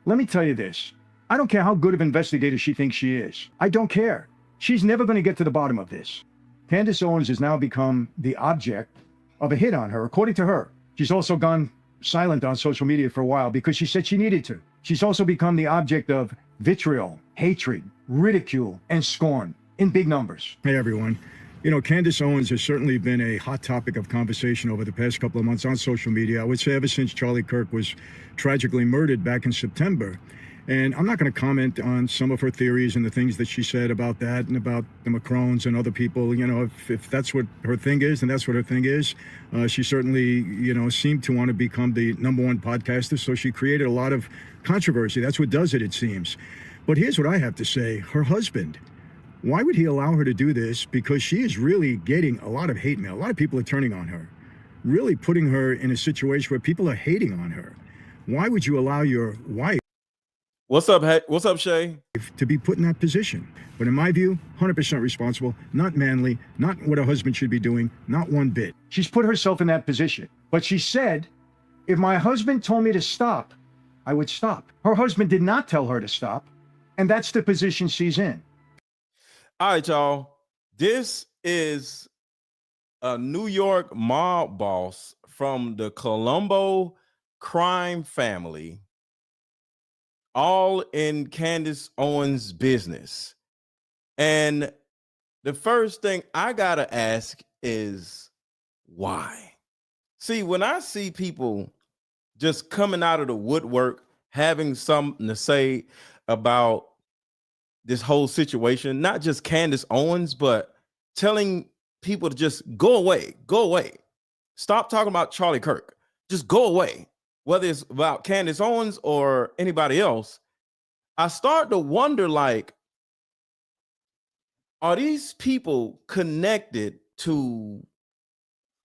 Let me tell you this. I don't care how good of an investigator she thinks she is. I don't care. She's never going to get to the bottom of this. Candace Owens has now become the object of a hit on her, according to her. She's also gone silent on social media for a while because she said she needed to. She's also become the object of vitriol, hatred, ridicule, and scorn in big numbers. Hey, everyone. You know, Candace Owens has certainly been a hot topic of conversation over the past couple of months on social media. I would say ever since Charlie Kirk was tragically murdered back in September. And I'm not going to comment on some of her theories and the things that she said about that and about the Macrons and other people. You know, if that's what her thing is, then that's what her thing is. She certainly, you know, seemed to want to become the #1 podcaster. So she created a lot of controversy. That's what does it, it seems. But here's what I have to say. Her husband, why would he allow her to do this? Because she is really getting a lot of hate mail. A lot of people are turning on her, really putting her in a situation where people are hating on her. Why would you allow your wife What's up, Shay? to be put in that position? But in my view, 100% responsible, not manly, not what a husband should be doing, not one bit. She's put herself in that position. But she said, if my husband told me to stop, I would stop. Her husband did not tell her to stop, and that's the position she's in. All right, y'all. This is a New York mob boss from the Colombo crime family, all in Candace Owens' business. And the first thing I gotta ask is why? See, when I see people just coming out of the woodwork, having something to say about this whole situation, not just Candace Owens, but telling people to just go away, stop talking about Charlie Kirk, just go away, whether it's about Candace Owens or anybody else. I start to wonder, like, are these people connected to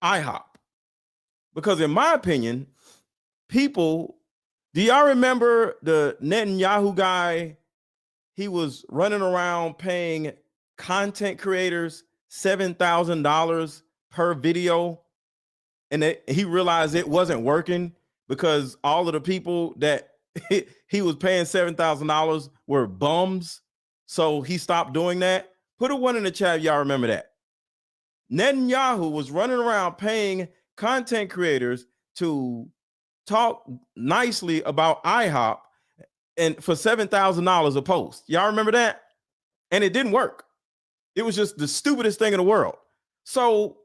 IHOP? Because in my opinion, do y'all remember the Netanyahu guy? He was running around paying content creators $7,000 per video. And he realized it wasn't working because all of the people that he was paying $7,000 were bums. So he stopped doing that. Put a 1 in the chat if y'all remember that. Netanyahu was running around paying content creators to talk nicely about IHOP and for $7,000 a post. Y'all remember that? And it didn't work. It was just the stupidest thing in the world. So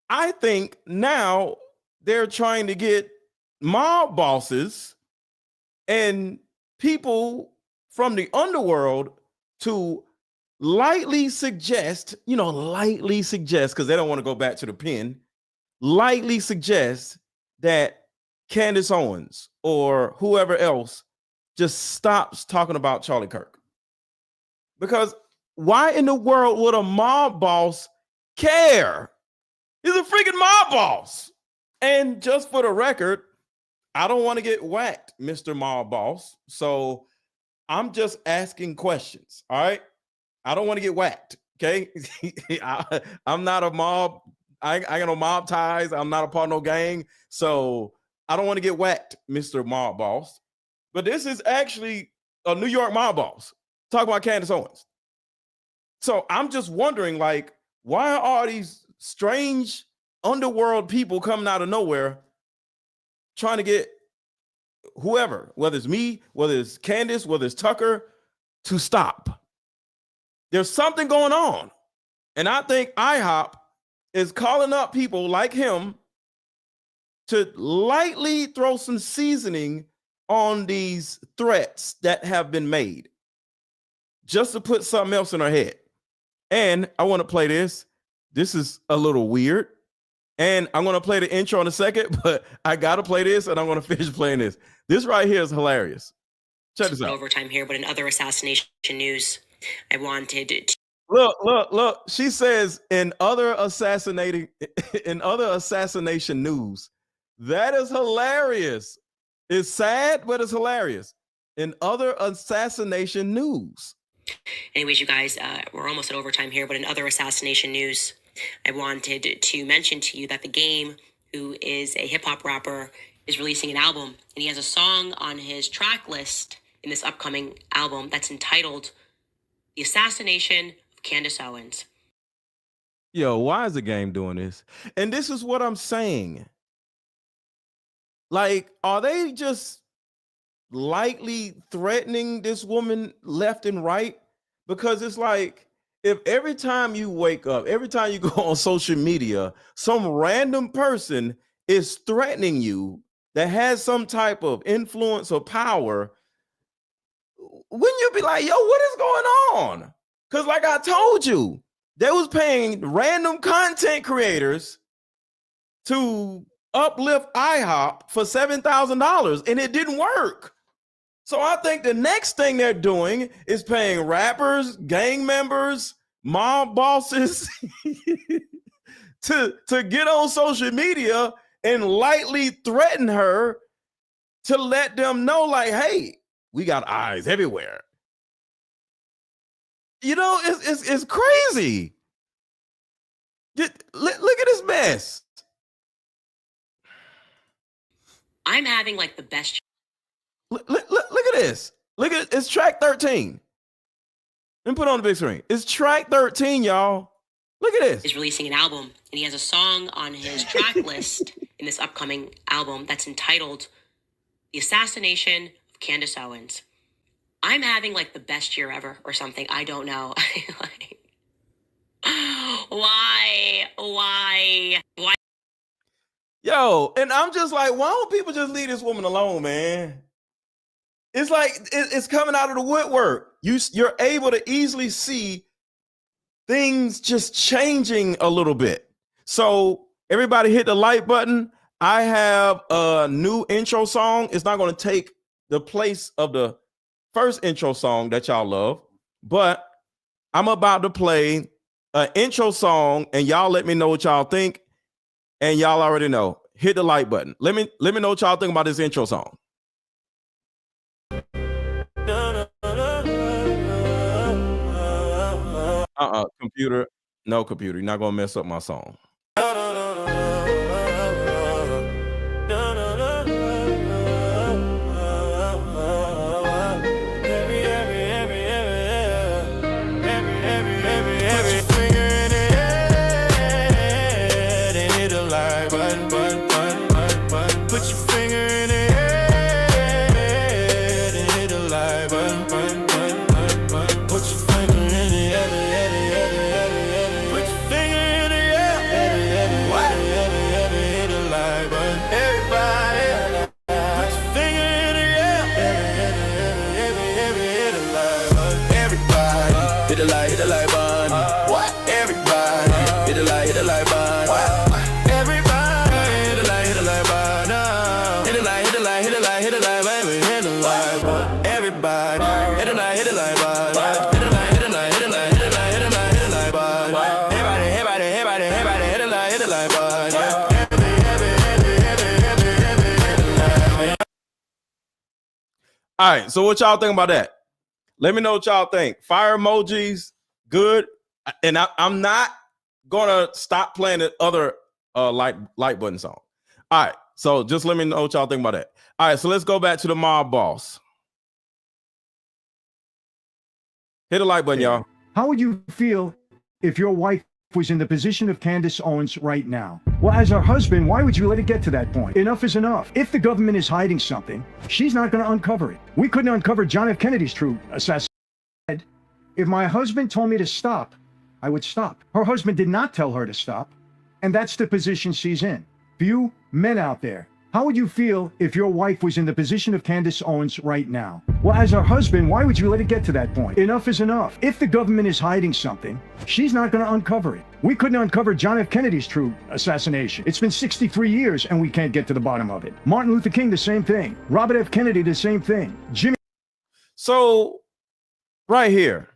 I think now they're trying to get mob bosses and people from the underworld to lightly suggest, because they don't want to go back to the pen, lightly suggest that Candace Owens or whoever else just stops talking about Charlie Kirk. Because why in the world would a mob boss care? He's a freaking mob boss. And just for the record, I don't want to get whacked, Mr. Mob Boss. So I'm just asking questions. All right. I don't want to get whacked. Okay. I'm not a mob. I got no mob ties. I'm not a part of no gang. So I don't want to get whacked, Mr. Mob Boss. But this is actually a New York mob boss. Talk about Candace Owens. So I'm just wondering, like, why are these strange underworld people coming out of nowhere trying to get whoever, whether it's me, whether it's Candace, whether it's Tucker, to stop? There's something going on. And I think IHOP is calling up people like him to lightly throw some seasoning on these threats that have been made, just to put something else in our head. And I want to play this. This is a little weird. And I'm going to play the intro in a second, but I got to play this and I'm going to finish playing this. This right here is hilarious. Check this out. Overtime here, but in other assassination news, I wanted to... Look. She says in other assassination news. That is hilarious. It's sad, but it's hilarious. In other assassination news. Anyways, you guys, we're almost at overtime here, but in other assassination news, I wanted to mention to you that The Game, who is a hip hop rapper, is releasing an album, and he has a song on his track list in this upcoming album that's entitled The Assassination of Candace Owens. Yo, why is the game doing this? And this is what I'm saying. Like, are they just lightly threatening this woman left and right? Because it's like, if every time you wake up, every time you go on social media, some random person is threatening you that has some type of influence or power, wouldn't you be like, yo, what is going on? Because like I told you, they was paying random content creators to uplift IHOP for $7,000 and it didn't work. So I think the next thing they're doing is paying rappers, gang members, mob bosses to get on social media and lightly threaten her to let them know, like, hey, we got eyes everywhere. You know, it's crazy. Look at this mess. I'm having like the best. Look at this. Look at it. It's track 13. Let me put it on the big screen. It's track 13, y'all. Look at this. Is releasing an album, and he has a song on his track list in this upcoming album that's entitled The Assassination of Candace Owens. I'm having like the best year ever or something. I don't know. Like, why? Yo, and I'm just like, why don't people just leave this woman alone, man? It's like it's coming out of the woodwork. You're able to easily see things just changing a little bit. So everybody hit the like button. I have a new intro song. It's not going to take the place of the first intro song that y'all love, but I'm about to play an intro song and y'all let me know what y'all think. And y'all already know. Hit the like button. Let me know what y'all think about this intro song. Computer. No, computer. You're not gonna mess up my song. All right, so what y'all think about that? Let me know what y'all think. Fire emojis, good. And I'm not gonna stop playing the other like button song. All right, so just let me know what y'all think about that. All right, so let's go back to the mob boss. Hit the like button, y'all. How would you feel if your wife was in the position of Candace Owens right now? Well, as her husband, why would you let it get to that point? Enough is enough. If the government is hiding something, she's not going to uncover it. We couldn't uncover John F. Kennedy's true assassination. If my husband told me to stop, I would stop. Her husband did not tell her to stop, and that's the position she's in. For you men out there, how would you feel if your wife was in the position of Candace Owens right now? Well, as her husband, why would you let it get to that point? Enough is enough. If the government is hiding something, she's not going to uncover it. We couldn't uncover John F. Kennedy's true assassination. It's been 63 years and we can't get to the bottom of it. Martin Luther King, the same thing. Robert F. Kennedy, the same thing. Jimmy. So right here,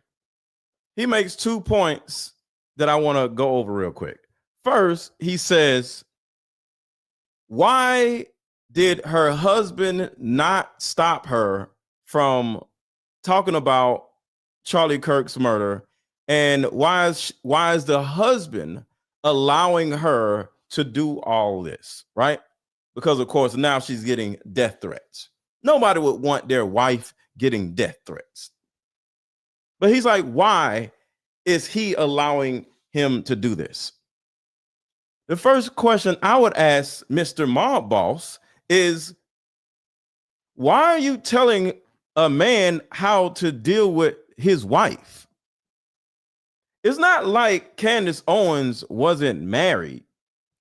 he makes 2 points that I want to go over real quick. First, he says, why did her husband not stop her from talking about Charlie Kirk's murder? And why is the husband allowing her to do all this, right? because, of course, now she's getting death threats. Nobody would want their wife getting death threats. But he's like, why is he allowing him to do this? The first question I would ask Mr. Mob Boss is, why are you telling a man how to deal with his wife? It's not like Candace Owens wasn't married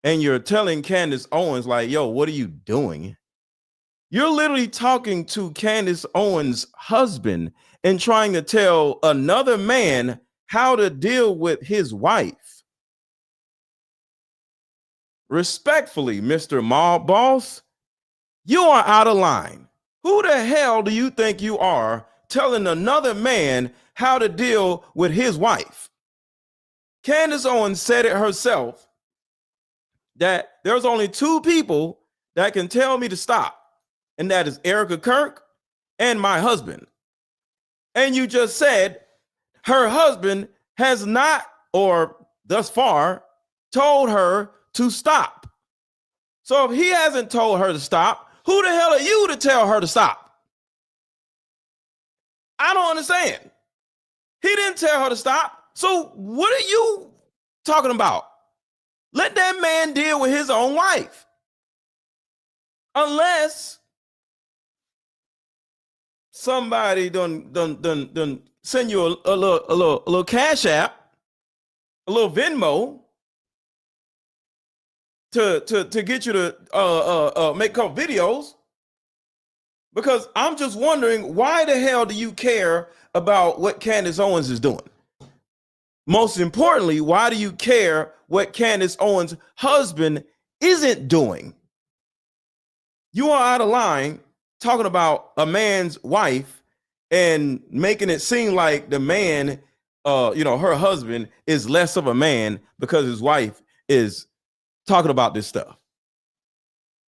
and you're telling Candace Owens like, yo, what are you doing? You're literally talking to Candace Owens' husband and trying to tell another man how to deal with his wife. Respectfully, Mr. Mob Boss, you are out of line. Who the hell do you think you are telling another man how to deal with his wife? Candace Owens said it herself that there's only two people that can tell me to stop, and that is Erica Kirk and my husband. And you just said her husband has not, or thus far, told her to stop. So if he hasn't told her to stop, who the hell are you to tell her to stop? I don't understand. He didn't tell her to stop. So what are you talking about? Let that man deal with his own wife. Unless somebody done send you a little Cash App, a little Venmo to get you to make a couple videos. Because I'm just wondering, why the hell do you care about what Candace Owens is doing? Most importantly, why do you care what Candace Owens' husband isn't doing? You are out of line talking about a man's wife and making it seem like the man, her husband is less of a man because his wife is talking about this stuff.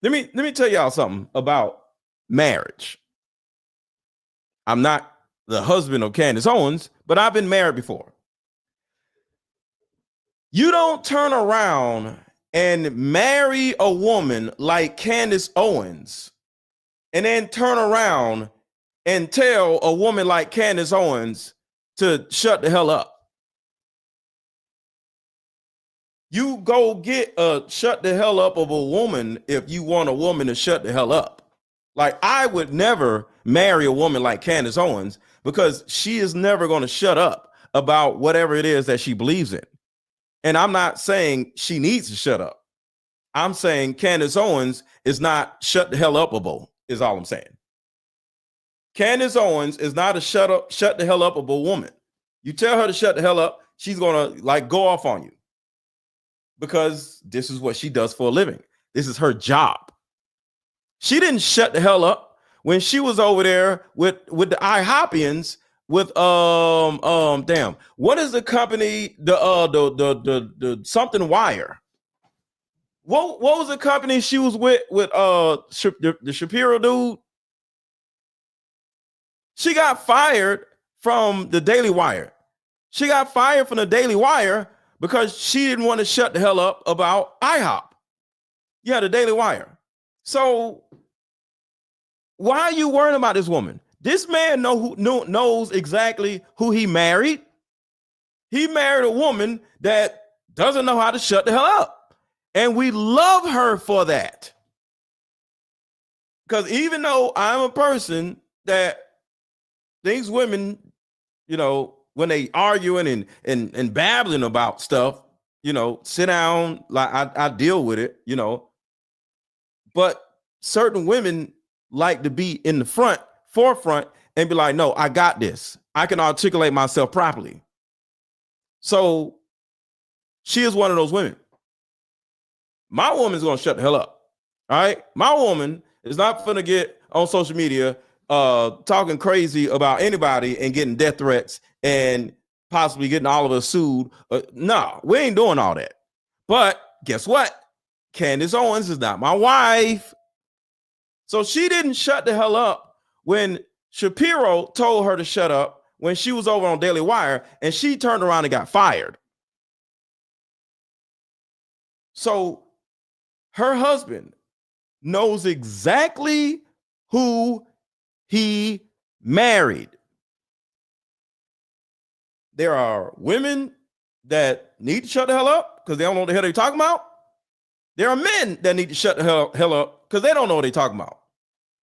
Let me tell y'all something about marriage. I'm not the husband of Candace Owens, but I've been married before. You don't turn around and marry a woman like Candace Owens and then turn around and tell a woman like Candace Owens to shut the hell up. You go get a shut the hell up of a woman if you want a woman to shut the hell up. Like, I would never marry a woman like Candace Owens because she is never going to shut up about whatever it is that she believes in. And I'm not saying she needs to shut up. I'm saying Candace Owens is not shut the hell upable, is all I'm saying. Candace Owens is not a shut the hell upable woman. You tell her to shut the hell up, she's going to go off on you. Because this is what she does for a living. This is her job. She didn't shut the hell up when she was over there with the IHOPians with what is the company, the something wire? What was the company she was with the Shapiro dude? She got fired from the Daily Wire. She got fired from the Daily Wire because she didn't want to shut the hell up about IHOP. Yeah, the Daily Wire. So why are you worrying about this woman? This man knows exactly who he married. He married a woman that doesn't know how to shut the hell up. And we love her for that. Because even though I'm a person that thinks women, when they arguing and babbling about stuff, sit down, like I deal with it, but certain women like to be in the forefront and be like, no, I got this. I can articulate myself properly. So she is one of those women. My woman's going to shut the hell up. All right. My woman is not going to get on social media talking crazy about anybody and getting death threats and possibly getting all of us sued. No, we ain't doing all that. But guess what? Candace Owens is not my wife. So she didn't shut the hell up when Shapiro told her to shut up when she was over on Daily Wire, and she turned around and got fired. So her husband knows exactly who he married. There are women that need to shut the hell up because they don't know what the hell they're talking about. There are men that need to shut the hell up because they don't know what they're talking about.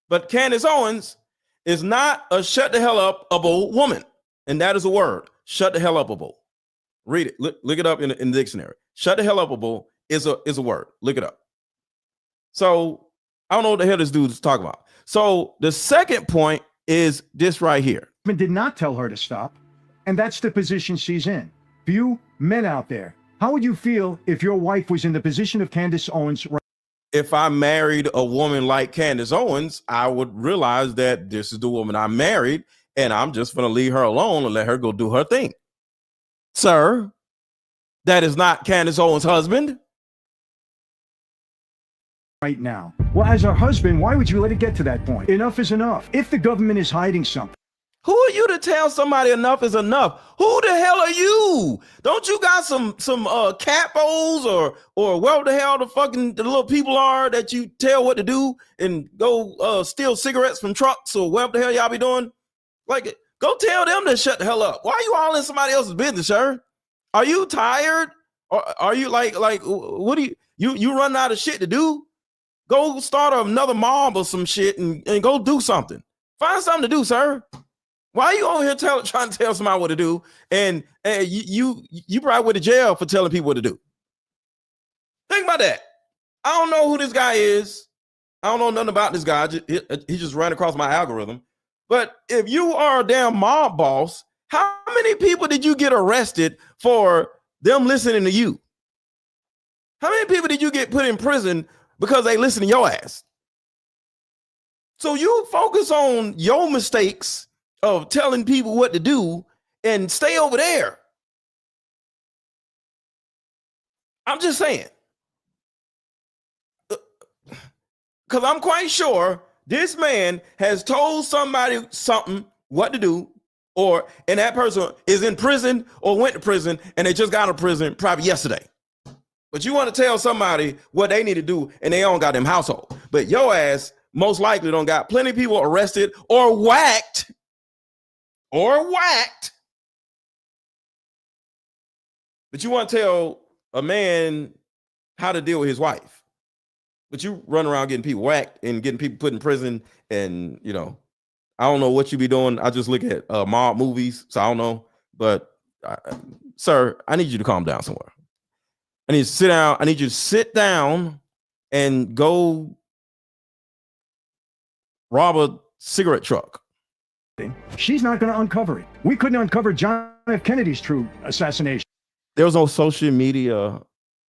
But Candace Owens is not a shut the hell up-able woman. And that is a word. Shut the hell up-able. Read it. Look it up in the dictionary. Shut the hell up-able is a word. Look it up. So I don't know what the hell this dude is talking about. So the second point is this right here. Did not tell her to stop. And that's the position she's in. For you men out there, how would you feel if your wife was in the position of Candace Owens? If I married a woman like Candace Owens, I would realize that this is the woman I married, and I'm just going to leave her alone and let her go do her thing. Sir, that is not Candace Owens' husband. Right now. Well, as her husband, why would you let it get to that point? Enough is enough. If the government is hiding something, who are you to tell somebody enough is enough? Who the hell are you? Don't you got some capos or where the hell the little people are that you tell what to do and go steal cigarettes from trucks or whatever the hell y'all be doing? Like, go tell them to shut the hell up. Why are you all in somebody else's business, sir? Are you tired? Or are you like what do you run out of shit to do? Go start another mob or some shit and go do something. Find something to do, sir. Why are you over here trying to tell somebody what to do? And you probably went to jail for telling people what to do. Think about that. I don't know who this guy is. I don't know nothing about this guy. He just ran across my algorithm. But if you are a damn mob boss, how many people did you get arrested for them listening to you? How many people did you get put in prison because they listen to your ass? So you focus on your mistakes of telling people what to do and stay over there. I'm just saying. Because I'm quite sure this man has told somebody something, what to do, and that person is in prison or went to prison and they just got out of prison probably yesterday. But you want to tell somebody what they need to do and they don't got them household. But your ass most likely don't got plenty of people arrested or whacked. But you want to tell a man how to deal with his wife. But you run around getting people whacked and getting people put in prison. And, I don't know what you be doing. I just look at mob movies, so I don't know. But, sir, I need you to calm down somewhere. I need you to sit down. I need you to sit down and go rob a cigarette truck. She's not going to uncover it. We couldn't uncover John F. Kennedy's true assassination. There was no social media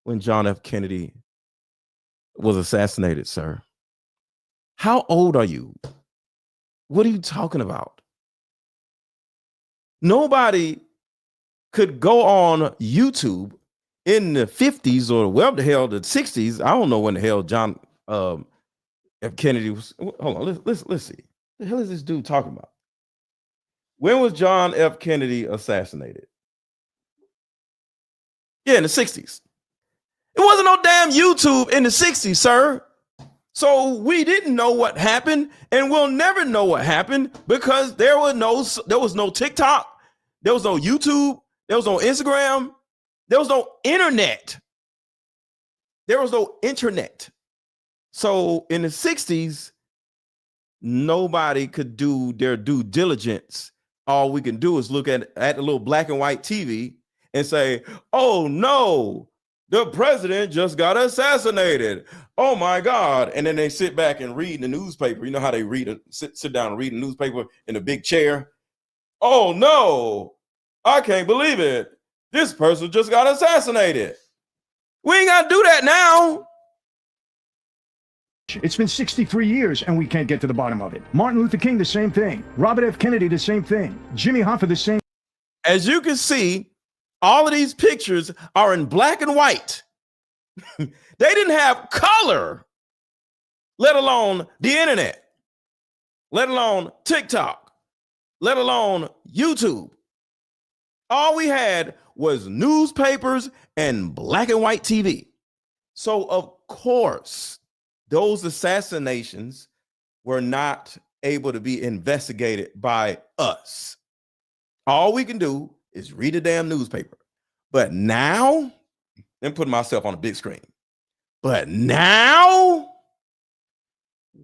when John F. Kennedy was assassinated, sir. How old are you? What are you talking about? Nobody could go on YouTube in the 50s or wherever the hell, the 60s. I don't know when the hell John F. Kennedy was. Hold on, let's see. The hell is this dude talking about? When was John F. Kennedy assassinated? Yeah, in the 60s. It wasn't no damn YouTube in the 60s, sir. So we didn't know what happened, and we'll never know what happened because there was no TikTok, there was no YouTube, there was no Instagram, there was no internet. There was no internet. So in the 60s, nobody could do their due diligence. All we can do is look at the little black and white TV and say, oh no, the president just got assassinated. Oh my God. And then they sit back and read the newspaper. You know how they sit down and read the newspaper in a big chair. Oh no, I can't believe it. This person just got assassinated. We ain't got to do that now. It's been 63 years and we can't get to the bottom of it. Martin Luther King, the same thing. Robert F. Kennedy, the same thing. Jimmy Hoffa, the same. As you can see, all of these pictures are in black and white. They didn't have color, let alone the internet, let alone TikTok, let alone YouTube. All we had was newspapers and black and white TV. So of course, those assassinations were not able to be investigated by us. All we can do is read a damn newspaper. But now, I'm putting myself on a big screen. But now,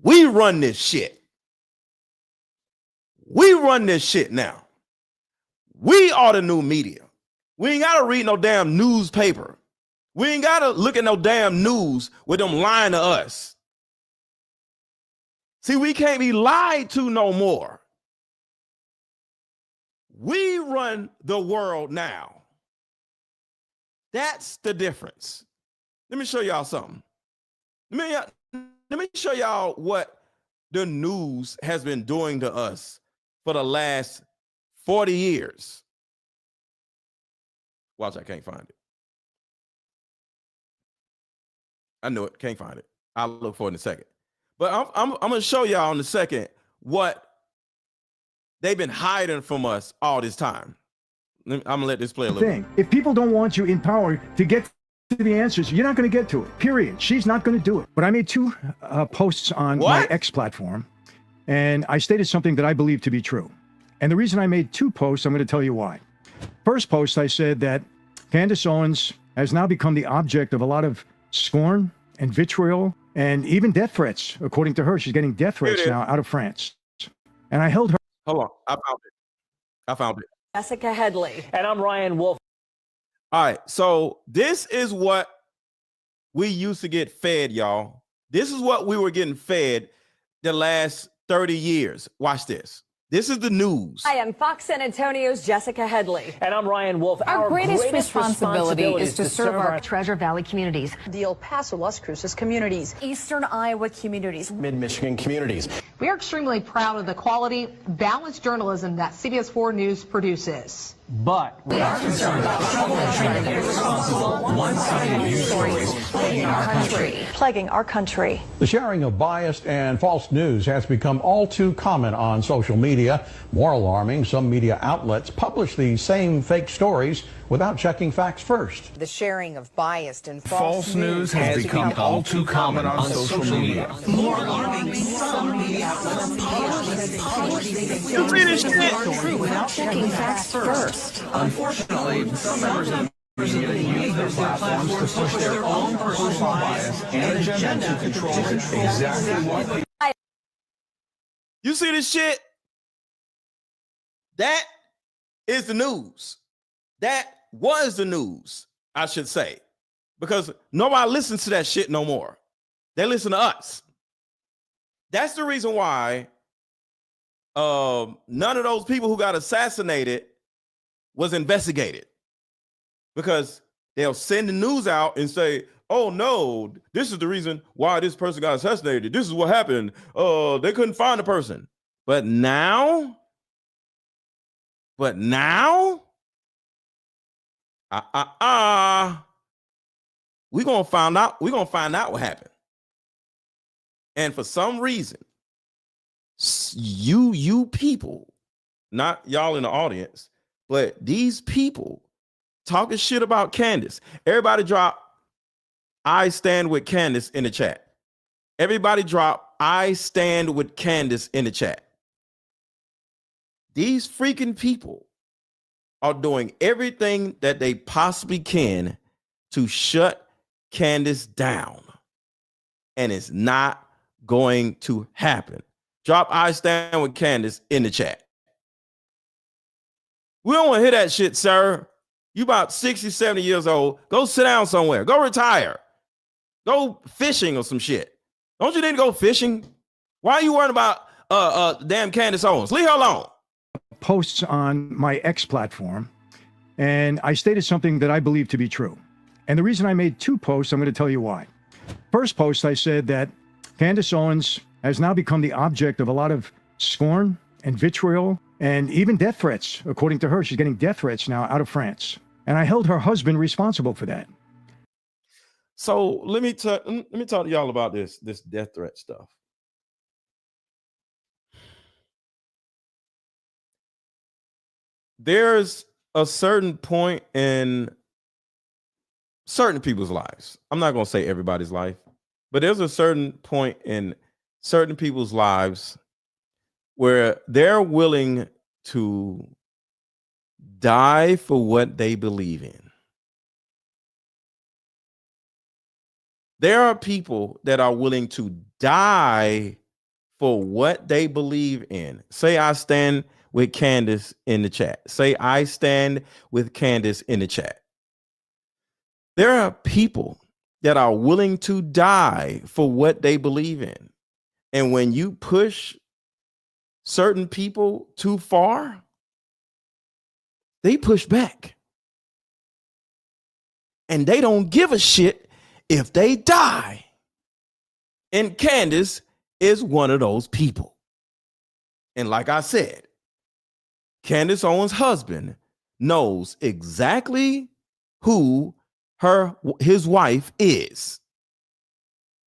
we run this shit. We run this shit now. We are the new media. We ain't got to read no damn newspaper. We ain't got to look at no damn news with them lying to us. See, we can't be lied to no more. We run the world now. That's the difference. Let me show y'all something. Let me show y'all what the news has been doing to us for the last 40 years. Watch, I can't find it. I knew it, can't find it. I'll look for it in a second. But I'm going to show y'all in a second what they've been hiding from us all this time. I'm going to let this play a little bit. If people don't want you in power to get to the answers, you're not going to get to it, period. She's not going to do it. But I made two posts on my X platform, and I stated something that I believe to be true. And the reason I made two posts, I'm going to tell you why. First post, I said that Candace Owens has now become the object of a lot of scorn and vitriol and even death threats. According to her, she's getting death threats now out of France. And I held her. Hold on. I found it. Jessica Headley. And I'm Ryan Wolf. All right. So this is what we used to get fed, y'all. This is what we were getting fed the last 30 years. Watch this. This is the news. Hi, I'm Fox San Antonio's Jessica Headley. And I'm Ryan Wolf. Our greatest responsibility is to serve our Treasure Valley communities, the El Paso, Las Cruces communities, Eastern Iowa communities, Mid-Michigan communities. We are extremely proud of the quality, balanced journalism that CBS 4 News produces. But we are concerned about troubling and irresponsible, one-sided news stories plaguing our country. The sharing of biased and false news has become all too common on social media. More alarming, some media outlets publish these same fake stories without checking facts first. The sharing of biased and false news has become all too common on social media. More alarming, some media outlets publish these stories without checking facts first. Unfortunately, some members of the media use their platforms to push their own personal bias and agenda to control exactly what they. You see this shit? That is the news. That was the news, I should say, because nobody listens to that shit no more. They listen to us. That's the reason why none of those people who got assassinated was investigated, because they'll send the news out and say, oh no, this is the reason why this person got assassinated. This is what happened. They couldn't find the person. But now, we're gonna find out what happened. And for some reason, you people, not y'all in the audience, but these people talking shit about Candace. Everybody drop I stand with Candace in the chat. Everybody drop I stand with Candace in the chat. These freaking people are doing everything that they possibly can to shut Candace down. And it's not going to happen. Drop I stand with Candace in the chat. We don't want to hear that shit, sir. You about 60, 70 years old. Go sit down somewhere. Go retire. Go fishing or some shit. Don't you need to go fishing? Why are you worrying about damn Candace Owens? Leave her alone. Posts on my X platform, and I stated something that I believe to be true. And the reason I made two posts, I'm going to tell you why. First post, I said that Candace Owens has now become the object of a lot of scorn and vitriol and even death threats. According to her, she's getting death threats now out of France. And I held her husband responsible for that. So let me talk to y'all about this death threat stuff. There's a certain point in certain people's lives. I'm not going to say everybody's life, But there's a certain point in certain people's lives where they're willing to die for what they believe in. There are people that are willing to die for what they believe in. Say I stand with Candace in the chat. Say I stand with Candace in the chat. There are people that are willing to die for what they believe in. And when you push certain people too far, they push back. And they don't give a shit if they die. And Candace is one of those people. And like I said, Candace Owens' husband knows exactly who his wife is.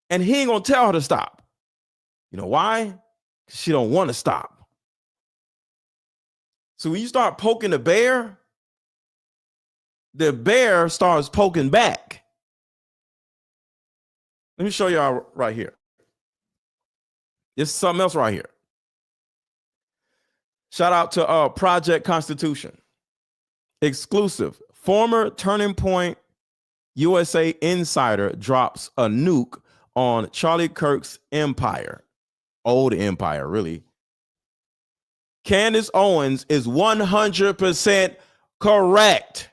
And he ain't gonna tell her to stop. You know why? She don't want to stop. So when you start poking the bear starts poking back. Let me show y'all right here. It's something else right here. Shout out to Project Constitution. Exclusive. Former Turning Point USA insider drops a nuke on Charlie Kirk's empire. Old empire, really. Candace Owens is 100% correct.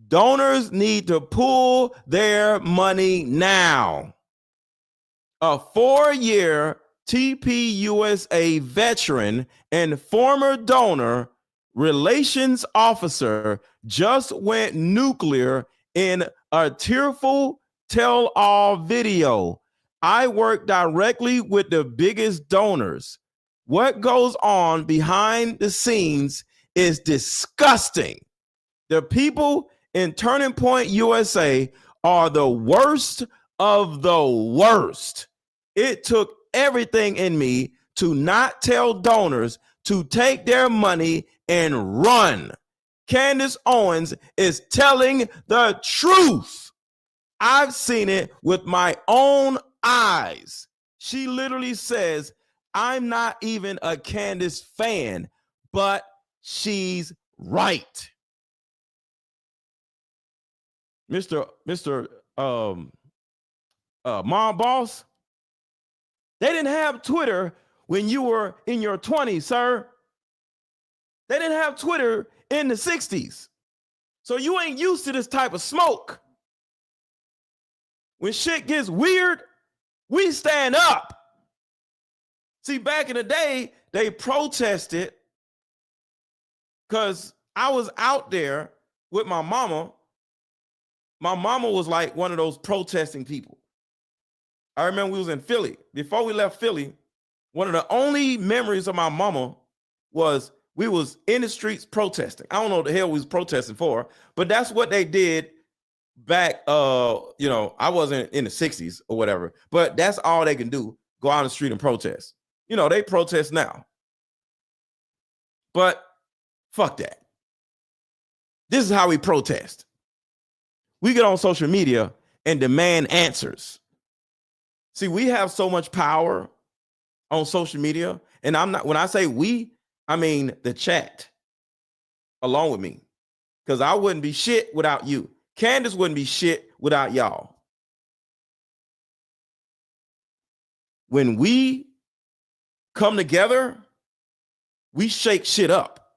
Donors need to pull their money now. A 4-year TPUSA veteran and former donor relations officer just went nuclear in a tearful tell-all video. I work directly with the biggest donors. What goes on behind the scenes is disgusting. The people in Turning Point USA are the worst of the worst. It took everything in me to not tell donors to take their money and run. Candace Owens is telling the truth. I've seen it with my own eyes. She literally says, I'm not even a Candace fan, but she's right. Mr. Mom Boss, they didn't have Twitter when you were in your 20s, sir. They didn't have Twitter in the 60s. So you ain't used to this type of smoke. When shit gets weird, we stand up. See, back in the day, they protested because I was out there with my mama. My mama was like one of those protesting people. I remember we was in Philly. Before we left Philly, one of the only memories of my mama was we was in the streets protesting. I don't know what the hell we was protesting for, but that's what they did back, I wasn't in the 60s or whatever, but that's all they can do, go out on the street and protest. They protest now. But fuck that. This is how we protest. We get on social media and demand answers. See, we have so much power on social media, and when I say we, I mean the chat along with me, because I wouldn't be shit without you. Candace wouldn't be shit without y'all. When we come together, we shake shit up.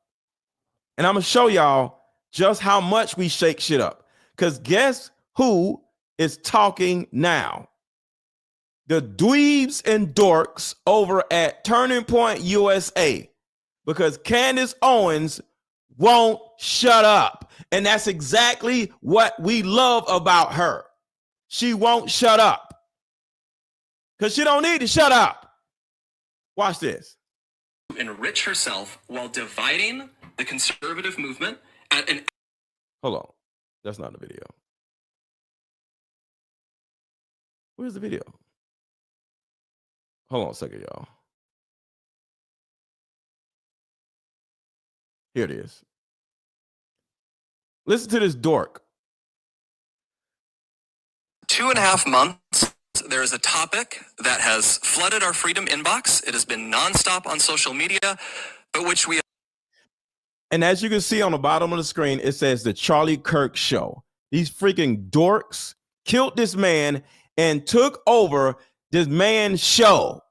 And I'm going to show y'all just how much we shake shit up. Because guess who is talking now? The dweebs and dorks over at Turning Point USA. Because Candace Owens won't shut up. And that's exactly what we love about her. She won't shut up. Because she don't need to shut up. Watch this. Enrich herself while dividing the conservative movement at an... Hold on. That's not the video. Where's the video? Hold on a second, y'all. Here it is. Listen to this dork. 2.5 months there is a topic that has flooded our freedom inbox. It has been nonstop on social media, but which we... And as you can see on the bottom of the screen, it says the Charlie Kirk Show. These freaking dorks killed this man and took over this man's show.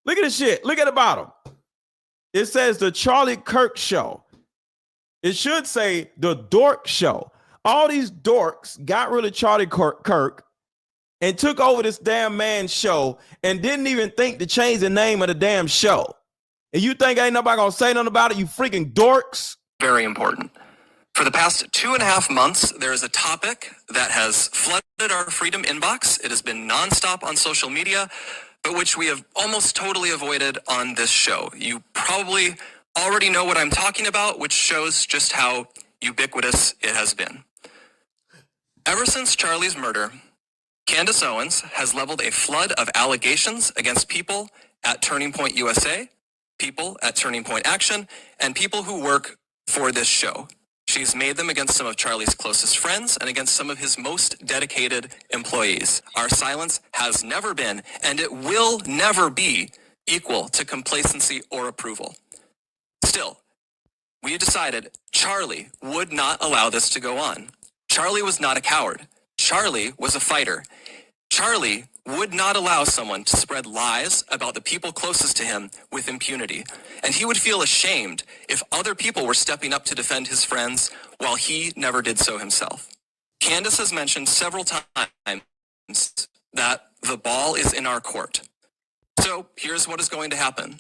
Look at this shit. Look at the bottom. It says the Charlie Kirk Show. It should say the Dork Show. All these dorks got rid of Charlie Kirk and took over this damn man's show and didn't even think to change the name of the damn show. And you think ain't nobody gonna say nothing about it, you freaking dorks? Very important. For the past 2.5 months, there is a topic that has flooded our freedom inbox. It has been nonstop on social media, but which we have almost totally avoided on this show. You probably already know what I'm talking about, which shows just how ubiquitous it has been. Ever since Charlie's murder, Candace Owens has leveled a flood of allegations against people at Turning Point USA, people at Turning Point Action, and people who work for this show. She's made them against some of Charlie's closest friends and against some of his most dedicated employees. Our silence has never been, and it will never be, equal to complacency or approval. Still, we decided Charlie would not allow this to go on. Charlie was not a coward. Charlie was a fighter. Charlie would not allow someone to spread lies about the people closest to him with impunity. And he would feel ashamed if other people were stepping up to defend his friends while he never did so himself. Candace has mentioned several times that the ball is in our court. So here's what is going to happen.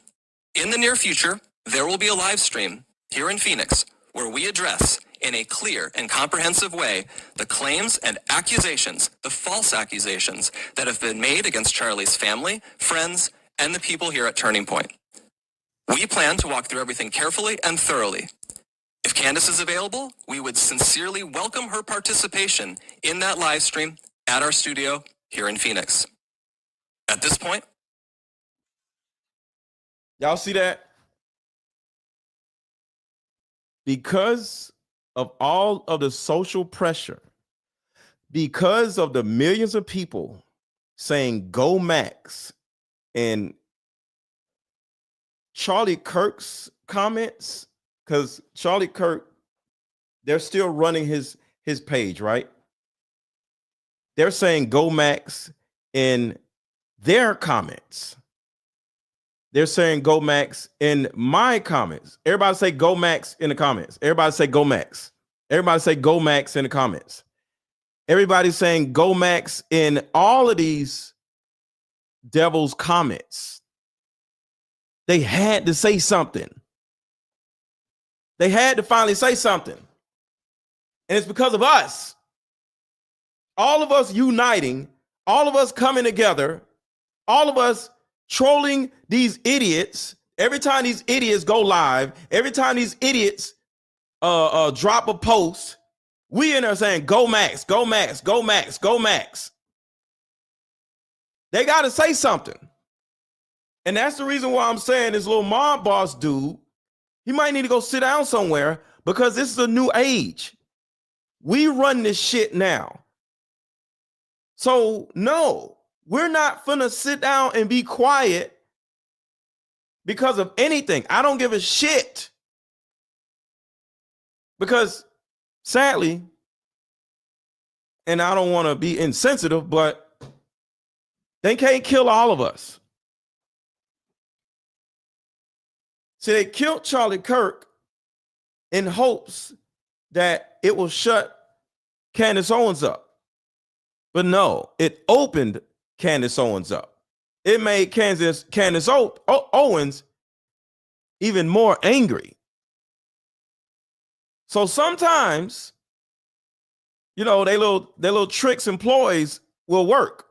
In the near future, there will be a live stream here in Phoenix where we address in a clear and comprehensive way the claims and accusations, the false accusations that have been made against Charlie's family, friends, and the people here at Turning Point. We plan to walk through everything carefully and thoroughly. If Candace is available, we would sincerely welcome her participation in that live stream at our studio here in Phoenix. At this point, y'all see that? Because of all of the social pressure, because of the millions of people saying go Max, and Charlie Kirk's comments, because Charlie Kirk, they're still running his page, right? They're saying go Max in their comments. They're saying go Max in my comments. Everybody say go Max in the comments. Everybody say go Max. Everybody say go Max in the comments. Everybody's saying go Max in all of these devil's comments. They had to say something. They had to finally say something. And it's because of us. All of us uniting, all of us coming together, all of us trolling these idiots. Every time these idiots go live, every time these idiots drop a post, we in there saying go Max, go Max, go Max, go Max. They got to say something. And that's the reason why I'm saying this little mob boss dude, he might need to go sit down somewhere, because this is a new age. We run this shit now. So no, we're not finna sit down and be quiet because of anything. I don't give a shit. Because sadly, and I don't want to be insensitive, but they can't kill all of us. See, they killed Charlie Kirk in hopes that it will shut Candace Owens up. But no, it opened Candace Owens up. It made Candace Owens even more angry. So sometimes, you know, they little tricks and ploys will work,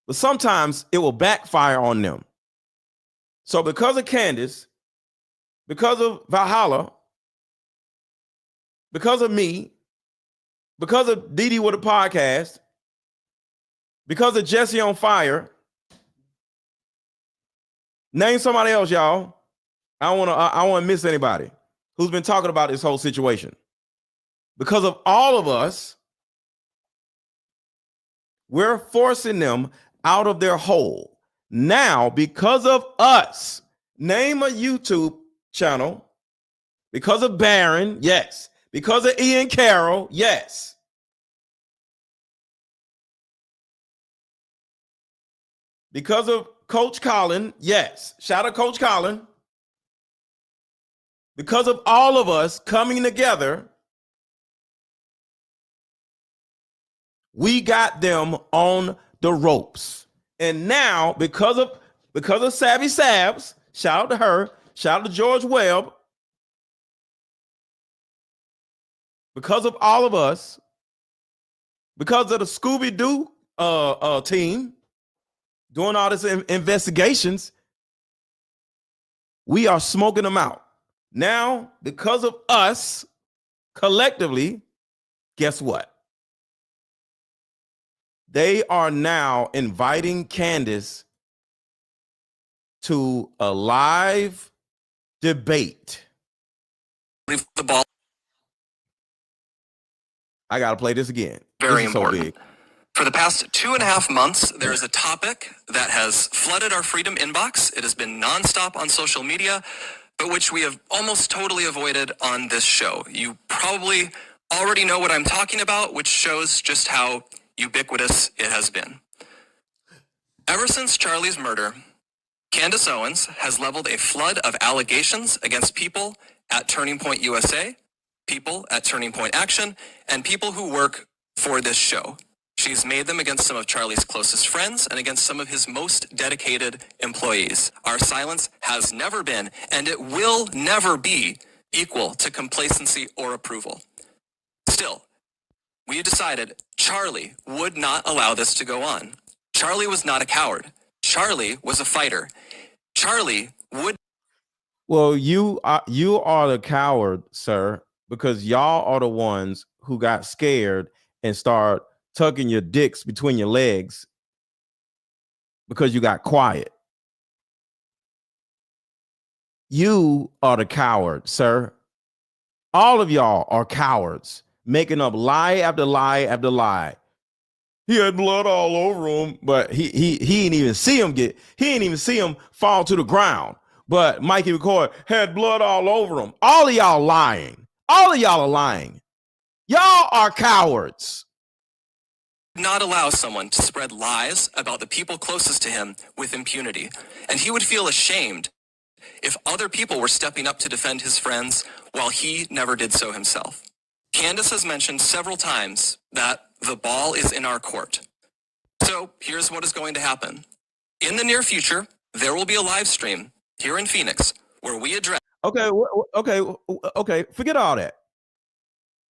but sometimes it will backfire on them. So because of Candace, because of Valhalla, because of me, because of Didi with a podcast, because of Jesse on Fire, name somebody else, y'all. I don't want to miss anybody who's been talking about this whole situation. Because of all of us, We're forcing them out of their hole. Now, because of us, name a YouTube channel. Because of Barron, yes. Because of Ian Carroll, yes. Because of Coach Colin, yes. Shout out Coach Colin. Because of all of us coming together, we got them on the ropes. And now, because of Savvy Sabs, shout out to her, shout out to George Webb, because of all of us, because of the Scooby-Doo team doing all this investigations, we are smoking them out. Now, because of us, collectively, guess what? They are now inviting Candace to a live debate. Leave the ball. I got to play this again. Very this is important. So big. For the past 2.5 months, there is a topic that has flooded our Freedom inbox. It has been nonstop on social media, but which we have almost totally avoided on this show. You probably already know what I'm talking about, which shows just how ubiquitous it has been. Ever since Charlie's murder, Candace Owens has leveled a flood of allegations against people at Turning Point USA, people at Turning Point Action, and people who work for this show. She's made them against some of Charlie's closest friends and against some of his most dedicated employees. Our silence has never been, and it will never be, equal to complacency or approval. Still, we decided Charlie would not allow this to go on. Charlie was not a coward. Charlie was a fighter. Charlie would. Well, you are the coward, sir, because y'all are the ones who got scared and start tucking your dicks between your legs because you got quiet. You are the coward, sir. All of y'all are cowards, making up lie after lie after lie. He had blood all over him, but he didn't even see him fall to the ground. But Mikey McCoy had blood all over him. All of y'all lying. All of y'all are lying. Y'all are cowards. Not allow someone to spread lies about the people closest to him with impunity. And he would feel ashamed if other people were stepping up to defend his friends while he never did so himself. Candace has mentioned several times that the ball is in our court. So here's what is going to happen. In the near future, there will be a live stream here in Phoenix where we address. Okay. Forget all that.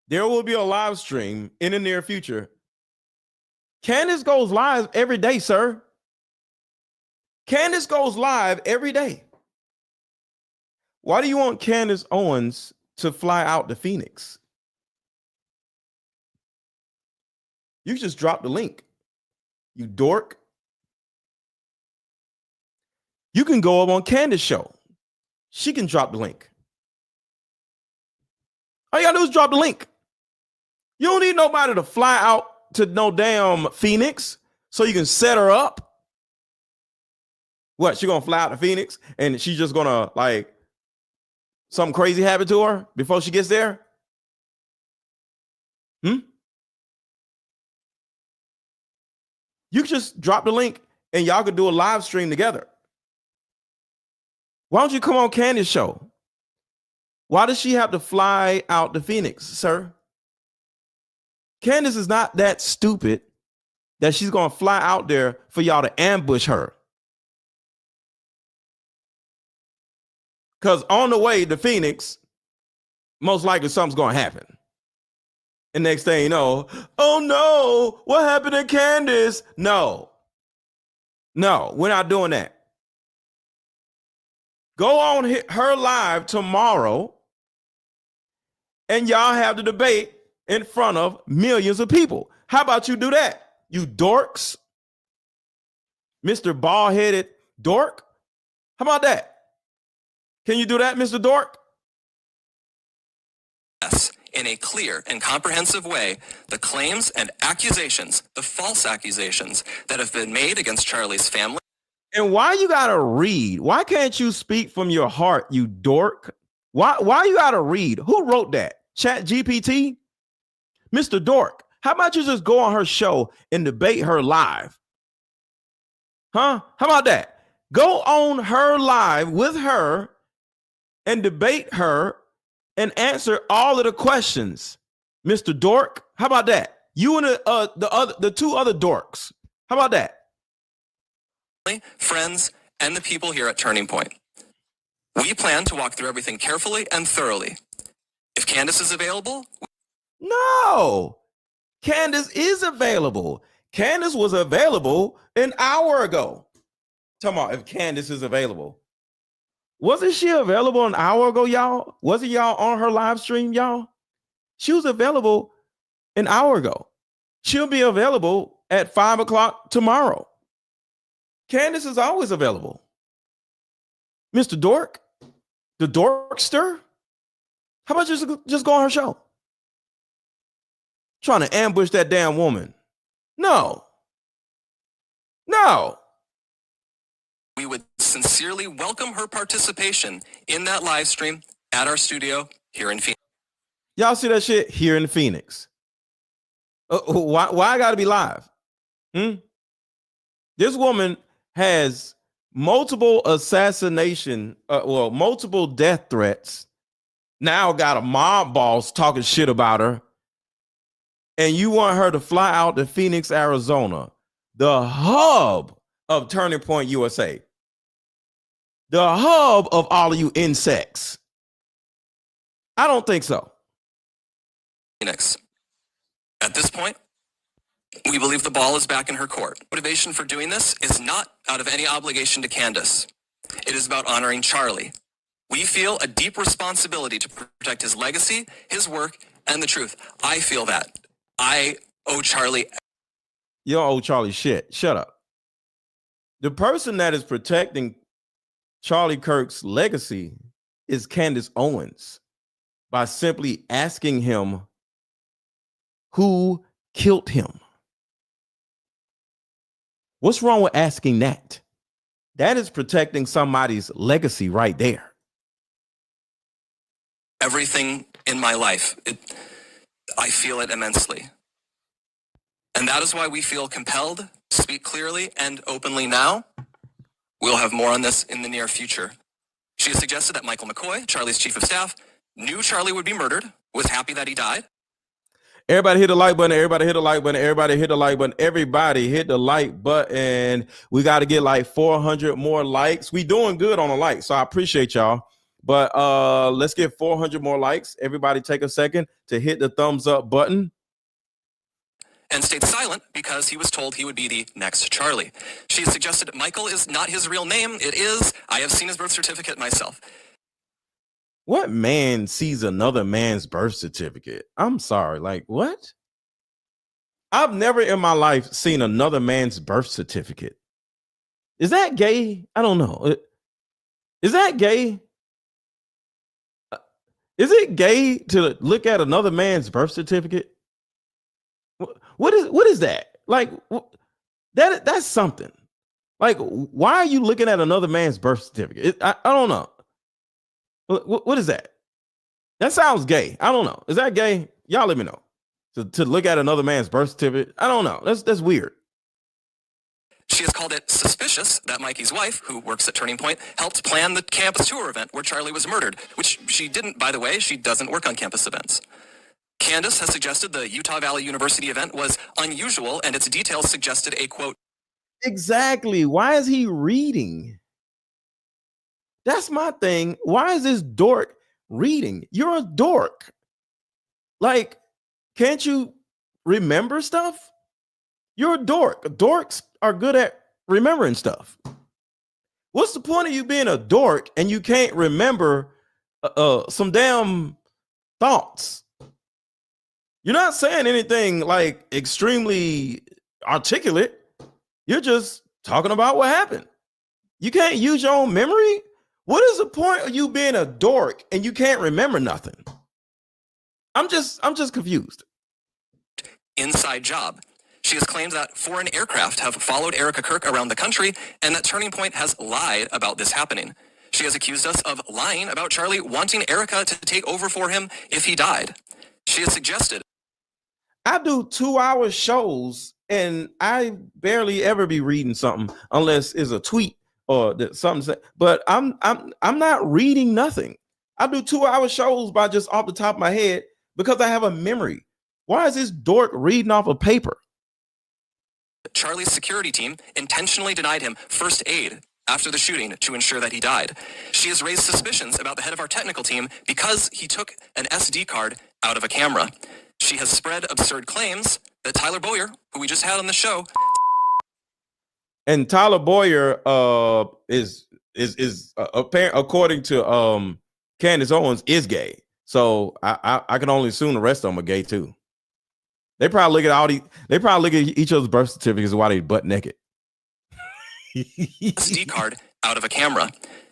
There will be a live stream in the near future. Candace goes live every day, sir. Candace goes live every day. Why do you want Candace Owens to fly out to Phoenix? You just drop the link. You dork. You can go up on Candace's show. She can drop the link. All you gotta do is drop the link. You don't need nobody to fly out to no damn Phoenix so you can set her up. What, she gonna fly out to Phoenix and she's just gonna like something crazy happen to her before she gets there? You just drop the link and y'all could do a live stream together. Why don't you come on Candace's show? Why does she have to fly out to Phoenix, sir? Candace is not that stupid that she's going to fly out there for y'all to ambush her. Because on the way to Phoenix, most likely something's going to happen. And next thing you know, oh no, what happened to Candace? No, we're not doing that. Go on her live tomorrow and y'all have the debate in front of millions of people. How about you do that, you dorks? Mr. Bald-headed dork? How about that? Can you do that, Mr. Dork? Yes, in a clear and comprehensive way the claims and accusations, the false accusations that have been made against Charlie's family. And why you gotta read? Why can't you speak from your heart, you dork? Why you gotta read? Who wrote that? Chat GPT? Mr. Dork, how about you just go on her show and debate her live? Huh? How about that? Go on her live with her and debate her and answer all of the questions. Mr. Dork, how about that? You and the two other dorks. How about that? Friends, and the people here at Turning Point. We plan to walk through everything carefully and thoroughly. If Candace is available... No! Candace is available. Candace was available an hour ago. Talking about if Candace is available. Wasn't she available an hour ago, y'all? Wasn't y'all on her live stream, y'all? She was available an hour ago. She'll be available at 5 o'clock tomorrow. Candace is always available. Mr. Dork, the Dorkster. How about you just go on her show? Trying to ambush that damn woman. No. We would sincerely welcome her participation in that live stream at our studio here in Phoenix. Y'all see that shit here in Phoenix? Why I gotta be live? This woman has multiple multiple death threats. Now got a mob boss talking shit about her. And you want her to fly out to Phoenix, Arizona, the hub of Turning Point USA, the hub of all of you insects. I don't think so. Phoenix. At this point, we believe the ball is back in her court. Motivation for doing this is not out of any obligation to Candace. It is about honoring Charlie. We feel a deep responsibility to protect his legacy, his work, and the truth. I feel that. I owe Charlie. You don't owe Charlie shit. Shut up. The person that is protecting Charlie Kirk's legacy is Candace Owens by simply asking him who killed him. What's wrong with asking that? That is protecting somebody's legacy right there. Everything in my life, I feel it immensely. And that is why we feel compelled to speak clearly and openly now. We'll have more on this in the near future. She has suggested that Michael McCoy, Charlie's chief of staff, knew Charlie would be murdered, was happy that he died. Everybody hit the like button. Everybody hit the like button. Everybody hit the like button. Everybody hit the like button. We got to get like 400 more likes. We doing good on the likes, so I appreciate y'all. But let's get 400 more likes. Everybody take a second to hit the thumbs up button. And stayed silent because he was told he would be the next Charlie. She has suggested Michael is not his real name. It is. I have seen his birth certificate myself. What man sees another man's birth certificate? I'm sorry, like what? I've never in my life seen another man's birth certificate. Is that gay? I don't know. Is that gay? Is it gay to look at another man's birth certificate? What is that? Like that's something. Like, why are you looking at another man's birth certificate? I don't know. What is that? That sounds gay. I don't know. Is that gay? Y'all let me know. To look at another man's birth certificate. I don't know. That's weird. She has called it suspicious that Mikey's wife, who works at Turning Point, helped plan the campus tour event where Charlie was murdered, which she didn't, by the way. She doesn't work on campus events. Candace has suggested the Utah Valley University event was unusual and its details suggested a quote. Exactly. Why is he reading? That's my thing. Why is this dork reading? You're a dork. Like, can't you remember stuff? You're a dork. Dorks are good at remembering stuff. What's the point of you being a dork and you can't remember some damn thoughts? You're not saying anything like extremely articulate. You're just talking about what happened. You can't use your own memory. What is the point of you being a dork and you can't remember nothing? I'm just confused. Inside job. She has claimed that foreign aircraft have followed Erica Kirk around the country and that Turning Point has lied about this happening. She has accused us of lying about Charlie wanting Erica to take over for him if he died. She has suggested. I do 2-hour shows and I barely ever be reading something unless it's a tweet or something. But I'm not reading nothing. I do 2-hour shows by just off the top of my head because I have a memory. Why is this dork reading off a paper? Charlie's security team intentionally denied him first aid after the shooting to ensure that he died. She has raised suspicions about the head of our technical team because he took an SD card out of a camera. She has spread absurd claims that Tyler Boyer, who we just had on the show, and Tyler Boyer is apparent, according to Candace Owens, is gay. So I can only assume the rest of them are gay too. They probably look at each other's birth certificates while they butt naked. SD card out of a camera.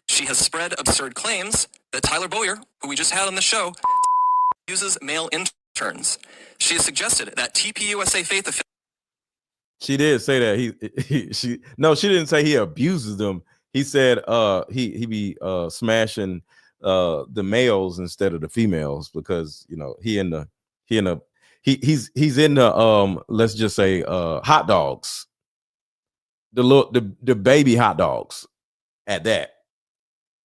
She has spread absurd claims that Tyler Boyer, who we just had on the show, uses male interns. She has suggested that TPUSA Faith. She did say that she didn't say he abuses them. He said he be smashing the males instead of the females because he's in the let's just say hot dogs, the baby hot dogs at that.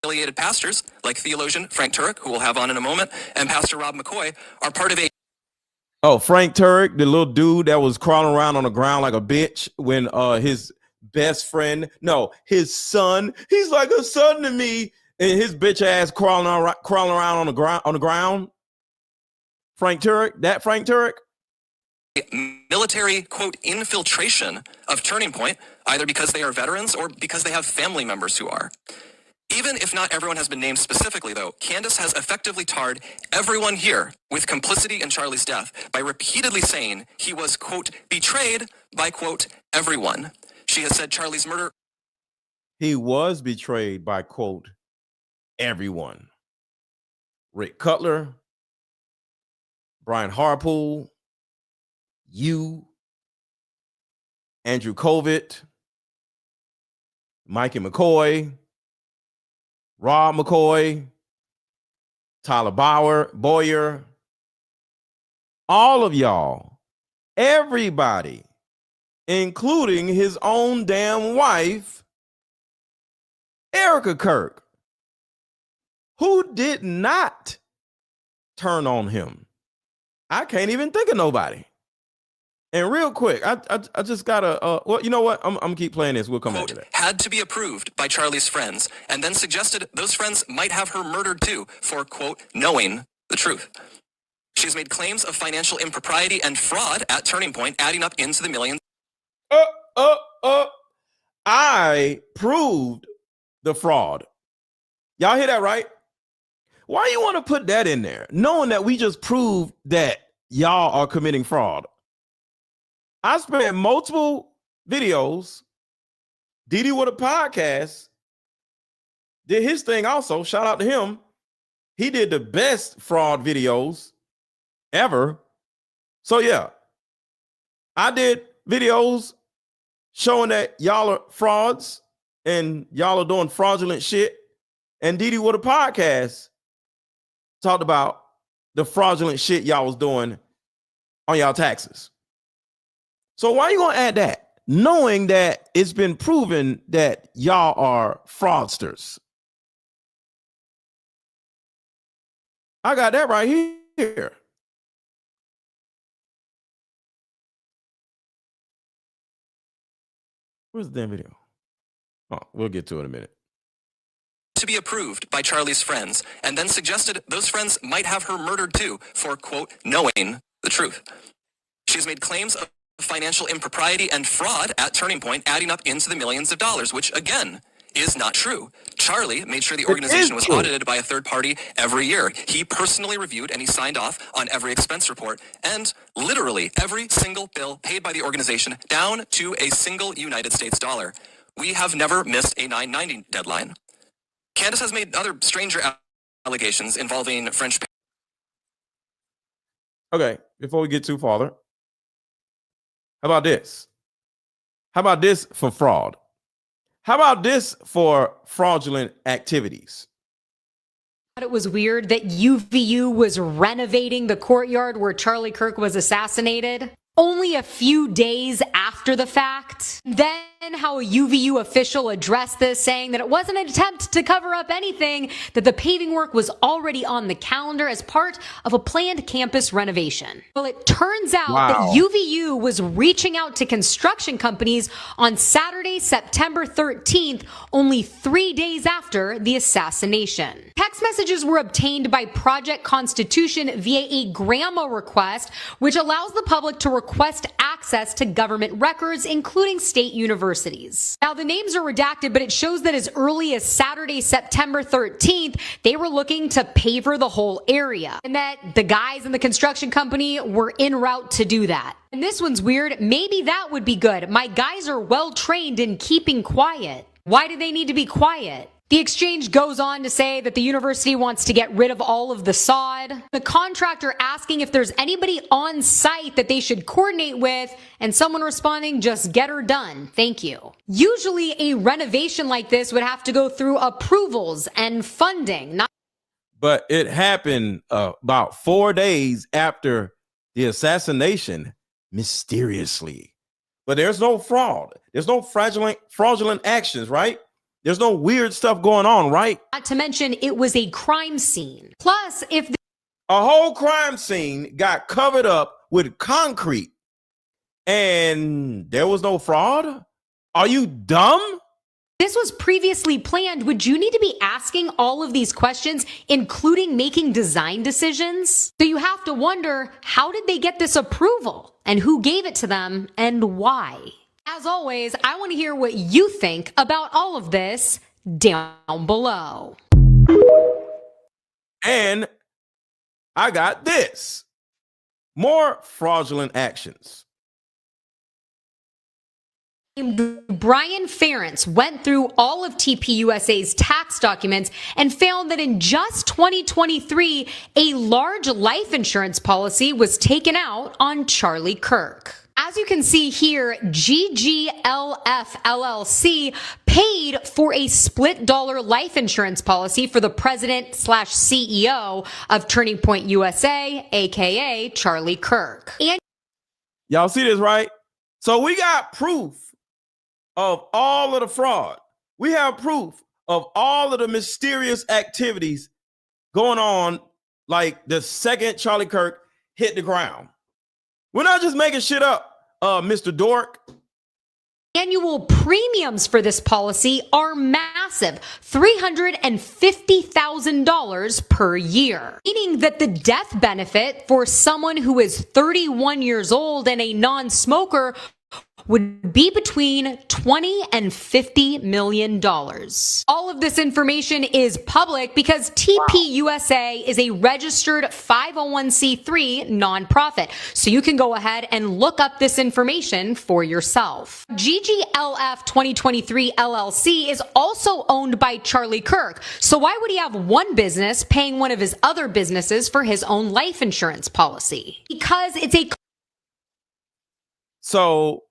Affiliated pastors like theologian Frank Turk, who we'll have on in a moment, and Pastor Rob McCoy are part of a. Oh, Frank Turk, the little dude that was crawling around on the ground like a bitch when his best friend, no, his son, he's like a son to me, and his bitch ass crawling around on the ground. Frank Turk. Military, quote, infiltration of Turning Point, either because they are veterans or because they have family members who are. Even if not everyone has been named specifically, though, Candace has effectively tarred everyone here with complicity in Charlie's death by repeatedly saying he was, quote, betrayed by, quote, everyone. She has said Charlie's murder. He was betrayed by, quote, everyone. Rick Cutler, Brian Harpool, you, Andrew Covitt, Mikey McCoy, Rob McCoy, Tyler Boyer, all of y'all, everybody, including his own damn wife, Erica Kirk, who did not turn on him. I can't even think of nobody. And real quick, I just gotta, well, you know what? I'm gonna keep playing this. We'll come back to that. Had to be approved by Charlie's friends and then suggested those friends might have her murdered too for, quote, knowing the truth. She's made claims of financial impropriety and fraud at Turning Point, adding up into the millions. I proved the fraud. Y'all hear that, right? Why you want to put that in there, knowing that we just proved that y'all are committing fraud? I spent multiple videos. Didi with a podcast did his thing also. Shout out to him. He did the best fraud videos ever. So yeah, I did videos showing that y'all are frauds and y'all are doing fraudulent shit. And Didi with a podcast talked about the fraudulent shit y'all was doing on y'all taxes. So why are you going to add that, knowing that it's been proven that y'all are fraudsters? I got that right here. Where's the damn video? Oh, we'll get to it in a minute. To be approved by Charlie's friends and then suggested those friends might have her murdered too for, quote, knowing the truth. She's made claims of financial impropriety and fraud at Turning Point, adding up into the millions of dollars, which again is not true. Charlie made sure the organization was audited by a third party every year. He personally reviewed and he signed off on every expense report and literally every single bill paid by the organization down to a single United States dollar. We have never missed a 990 deadline. Candace has made other stranger allegations involving French. Okay, before we get too farther, how about this? How about this for fraud? How about this for fraudulent activities? It was weird that UVU was renovating the courtyard where Charlie Kirk was assassinated only a few days after the fact. Then how a UVU official addressed this, saying that it wasn't an attempt to cover up anything, that the paving work was already on the calendar as part of a planned campus renovation. Well, it turns out that UVU was reaching out to construction companies on Saturday, September 13th, only 3 days after the assassination. Text messages were obtained by Project Constitution via a GRAMA request, which allows the public to request access to government records, including state universities. Now, the names are redacted, but it shows that as early as Saturday, September 13th, they were looking to paver the whole area, and that the guys in the construction company were en route to do that. And this one's weird. Maybe that would be good. My guys are well trained in keeping quiet. Why do they need to be quiet? The exchange goes on to say that the university wants to get rid of all of the sod. The contractor asking if there's anybody on site that they should coordinate with, and someone responding, just get her done. Thank you. Usually a renovation like this would have to go through approvals and funding. But it happened about 4 days after the assassination, mysteriously. But there's no fraud. There's no fraudulent actions, right? There's no weird stuff going on, right? Not to mention, it was a crime scene. Plus, if a whole crime scene got covered up with concrete and there was no fraud, are you dumb? This was previously planned. Would you need to be asking all of these questions, including making design decisions? So you have to wonder, how did they get this approval? And who gave it to them and why? As always, I want to hear what you think about all of this down below. And I got this. More fraudulent actions. Brian Ferentz went through all of TPUSA's tax documents and found that in just 2023, a large life insurance policy was taken out on Charlie Kirk. As you can see here, GGLF LLC paid for a split dollar life insurance policy for the president/CEO of Turning Point USA, aka Charlie Kirk. And y'all see this, right? So we got proof of all of the fraud. We have proof of all of the mysterious activities going on, like the second Charlie Kirk hit the ground. We're not just making shit up, Mr. Dork. Annual premiums for this policy are massive, $350,000 per year, meaning that the death benefit for someone who is 31 years old and a non-smoker would be between $20 and $50 million. All of this information is public because TPUSA is a registered 501c3 nonprofit. So you can go ahead and look up this information for yourself. GGLF 2023 LLC is also owned by Charlie Kirk. So why would he have one business paying one of his other businesses for his own life insurance policy? Because it's a... So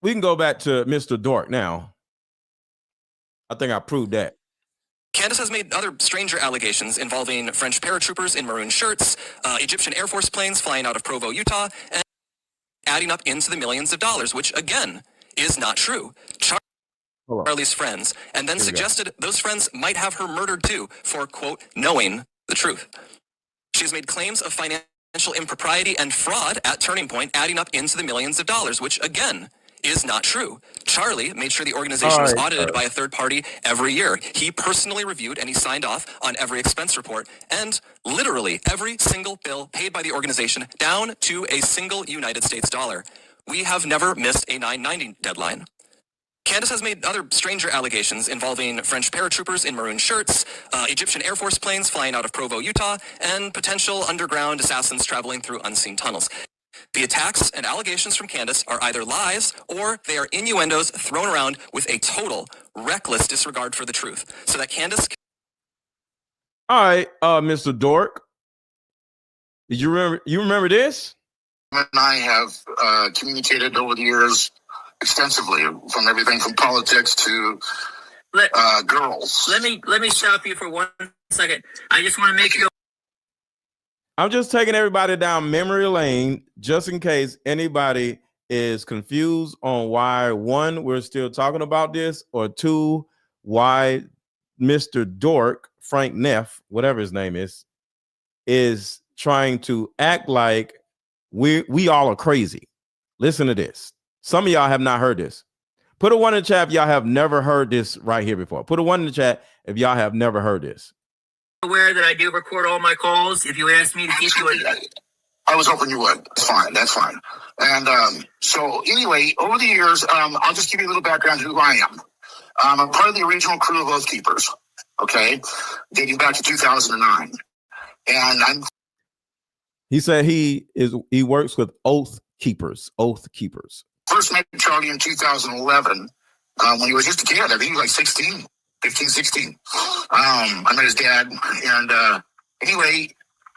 we can go back to Mr. Dork now. I think I proved that. Candace has made other stranger allegations involving French paratroopers in maroon shirts, Egyptian Air Force planes flying out of Provo, Utah, and adding up into the millions of dollars, which, again, is not true. Charlie's friends, and then suggested those friends might have her murdered too for, quote, knowing the truth. She has made claims of financial impropriety and fraud at Turning Point, adding up into the millions of dollars, which, again, is not true. Charlie made sure the organization was audited by a third party every year. He personally reviewed and he signed off on every expense report and literally every single bill paid by the organization down to a single United States dollar. We have never missed a 990 deadline. Candace has made other stranger allegations involving French paratroopers in maroon shirts, Egyptian Air Force planes flying out of Provo, Utah, and potential underground assassins traveling through unseen tunnels. The attacks and allegations from Candace are either lies or they are innuendos thrown around with a total reckless disregard for the truth, so that Candace... All right, Mr. Dork. Did you remember? You remember this? And I have communicated over the years extensively, from everything from politics to girls. Let me stop you for 1 second. I just want to make you. I'm just taking everybody down memory lane just in case anybody is confused on why, one, we're still talking about this, or two, why Mr. Dork, Frank Neff, whatever his name is trying to act like we all are crazy. Listen to this. Some of y'all have not heard this. Put a 1 in the chat if y'all have never heard this right here before. Put a 1 in the chat if y'all have never heard this. Aware that I do record all my calls. If you ask me to keep you in. I was hoping you would. That's fine. That's fine. And so anyway, over the years, I'll just give you a little background who I am. I'm part of the original crew of Oath Keepers, okay, dating back to 2009. And He said he works with Oath Keepers. First met Charlie in 2011 when he was just a kid. I think he was like 16. I met his dad, and anyway,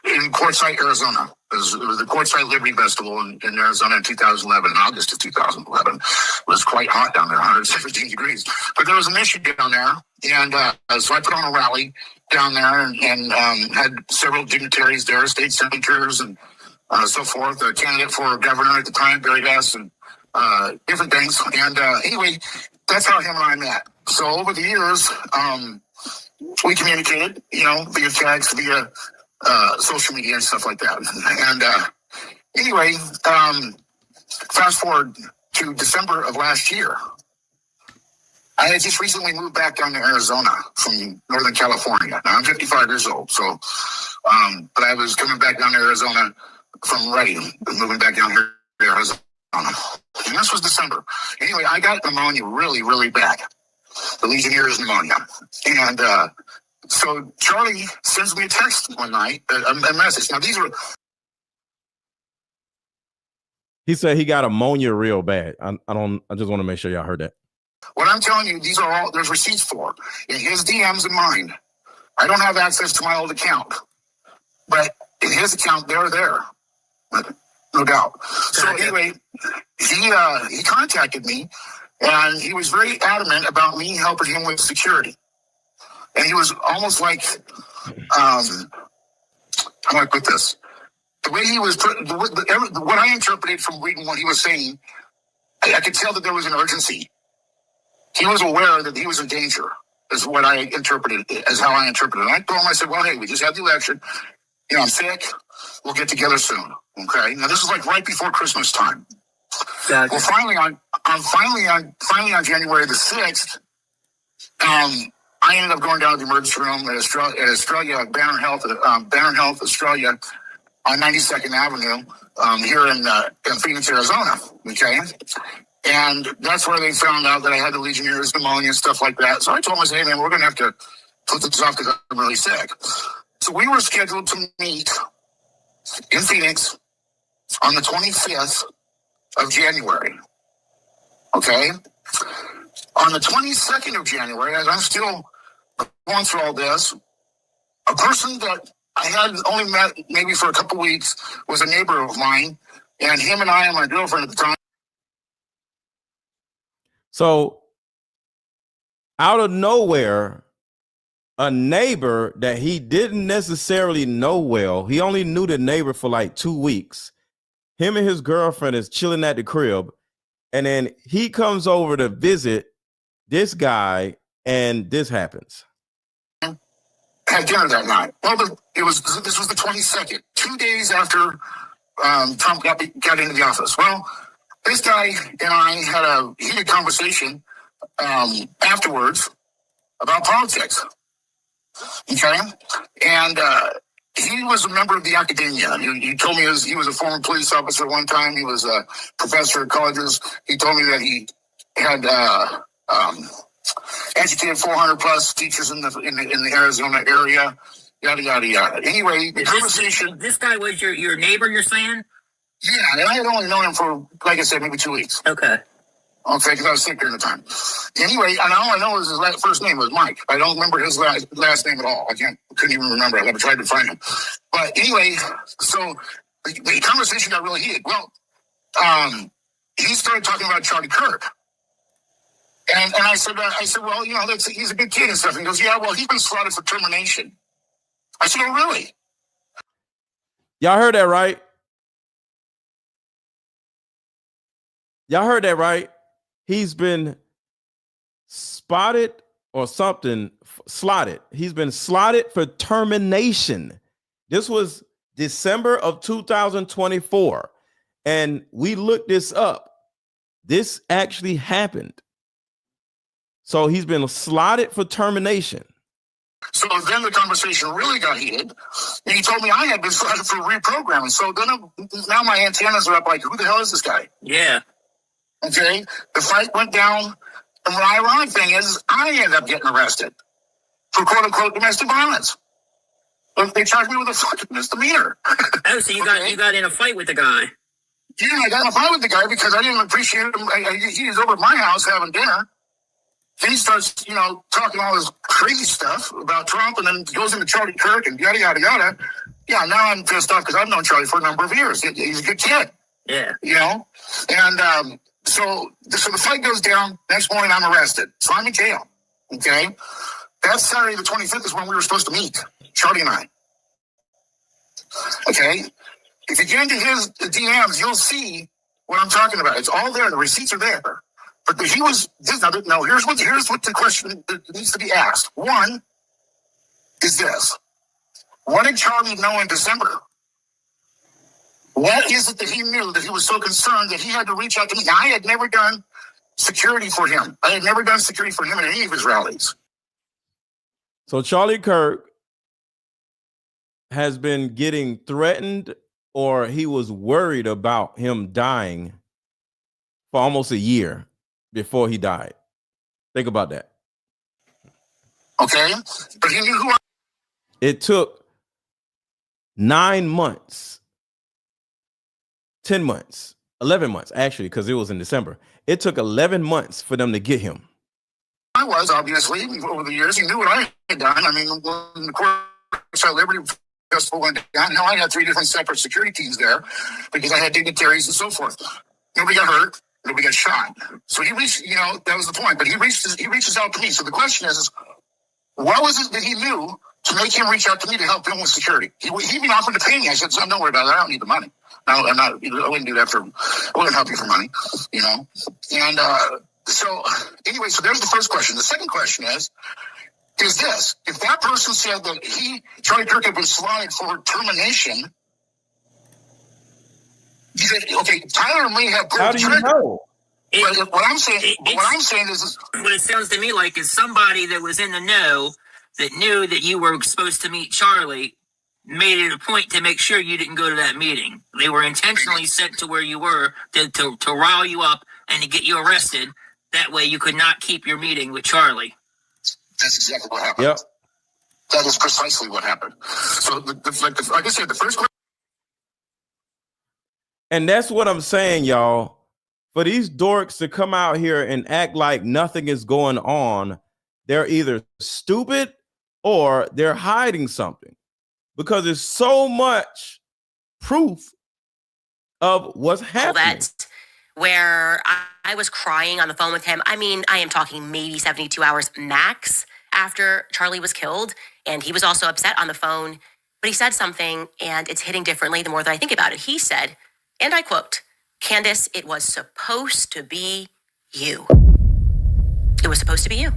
in Quartzsite, Arizona. It was the Quartzsite Liberty Festival in Arizona in 2011, in August of 2011. It was quite hot down there, 117 degrees. But there was an issue down there, and so I put on a rally down there and had several dignitaries there, state senators and so forth, a candidate for governor at the time, Barry Hess, and different things. And anyway, that's how him and I met. So over the years, we communicated, via text, via social media and stuff like that. And anyway, fast forward to December of last year. I had just recently moved back down to Arizona from Northern California. Now I'm 55 years old, so but I was coming back down to Arizona from Redding, moving back down here to Arizona. And this was December. Anyway, I got pneumonia really, really bad. The Legionnaire's pneumonia. And so Charlie sends me a text one night, a message. Now these are. He said he got ammonia real bad. I just want to make sure y'all heard that. What I'm telling you, these are all there's receipts for in his DMs and mine. I don't have access to my old account, but in his account, they're there, no doubt. So anyway, he contacted me, and he was very adamant about me helping him with security. And he was almost like, how do I put this? The way he was put, what I interpreted from reading what he was saying, I could tell that there was an urgency. He was aware that he was in danger, is what I interpreted, as how I interpreted it. And I told him, I said, well, hey, we just had the election. I'm sick. We'll get together soon. Okay. Now this is like right before Christmas time. Gotcha. Well, finally on January the 6th, I ended up going down to the emergency room at Australia, Banner Health, Australia, on 92nd Avenue, here in Phoenix, Arizona. Okay. And that's where they found out that I had the Legionnaire's pneumonia and stuff like that. So I told them, I said, hey, man, we're going to have to put this off because I'm really sick. So we were scheduled to meet in Phoenix on the 25th of January. Okay? On the 22nd of January, as I'm still going through all this, a person that I had only met maybe for a couple weeks was a neighbor of mine, and him and I and my girlfriend at the time. So out of nowhere, a neighbor that he didn't necessarily know well, he only knew the neighbor for like 2 weeks. Him and his girlfriend is chilling at the crib, and then he comes over to visit this guy, and this happens. Had dinner that night. Well, this was the 22nd, 2 days after Trump got into the office. Well, this guy and I had a heated conversation afterwards about politics. Okay, and he was a member of the academia. He told me he was a former police officer one time. He was a professor at colleges. He told me that he had educated 400 plus teachers in the Arizona area. Yada yada yada. Anyway, the conversation. This guy was your neighbor, you're saying? Yeah, and I had only known him for, like I said, maybe 2 weeks. Okay. Okay, because I was sick during the time. Anyway, and all I know is his first name was Mike. I don't remember his last name at all. Couldn't even remember. I never tried to find him. But anyway, so the conversation got really heated. Well, he started talking about Charlie Kirk. And I said, well, he's a good kid and stuff. And he goes, yeah, well, he's been slotted for termination. I said, oh, really? Y'all heard that, right? Y'all heard that, right? He's been spotted or something, slotted. He's been slotted for termination. This was December of 2024. And we looked this up. This actually happened. So he's been slotted for termination. So then the conversation really got heated. And he told me I had been slotted for reprogramming. So then now my antennas are up like, who the hell is this guy? Yeah. Okay. The fight went down. And the ironic thing is I ended up getting arrested for quote unquote domestic violence. But they charged me with a fucking misdemeanor. Oh, so you got in a fight with the guy? Yeah, I got in a fight with the guy because I didn't appreciate him. He was over at my house having dinner. Then he starts, talking all this crazy stuff about Trump, and then goes into Charlie Kirk and yada, yada, yada. Yeah, now I'm pissed off because I've known Charlie for a number of years. He's a good kid. Yeah. And so the fight goes down. Next morning, I'm arrested. So I'm in jail. Okay? That Saturday the 25th is when we were supposed to meet, Charlie and I. Okay? If you get into his DMs, you'll see what I'm talking about. It's all there. The receipts are there. But here's what the question that needs to be asked. One is this. What did Charlie know in December? What is it that he knew that he was so concerned that he had to reach out to me? Now, I had never done security for him. I had never done security for him at any of his rallies. So Charlie Kirk has been getting threatened, or he was worried about him dying for almost a year before he died. Think about that. Okay. But he knew who I... It took 9 months, 10 months, 11 months, actually, because it was in December. It took 11 months for them to get him. I was, obviously, over the years. He knew what I had done. I mean, when the Courtside Liberty Festival went down, I had 3 different separate security teams there because I had dignitaries and so forth. Nobody got hurt. Nobody got shot. So he reached, that was the point. But he reaches out to me. So the question is, what was it that he knew to make him reach out to me to help him with security? He even offered to pay me. I said, son, don't worry about it. I don't need the money. I wouldn't do that I wouldn't help you for money, And so anyway, so there's the first question. The second question is this. If that person said that Charlie Kirk had been slotted for termination, he said, okay, Tyler may have pulled the trigger. Know? What I'm saying is what it sounds to me like is somebody that was in the know that knew that you were supposed to meet Charlie made it a point to make sure you didn't go to that meeting. They were intentionally sent to where you were to rile you up and to get you arrested. That way you could not keep your meeting with Charlie. That's exactly what happened. Yep. That is precisely what happened. So, like I said, the first question. And that's what I'm saying, y'all. For these dorks to come out here and act like nothing is going on, they're either stupid or they're hiding something, because there's so much proof of what's happening. That where I was crying on the phone with him. I mean, I am talking maybe 72 hours max after Charlie was killed. And he was also upset on the phone, but he said something and it's hitting differently the more that I think about it. He said, and I quote, "Candace, it was supposed to be you. It was supposed to be you."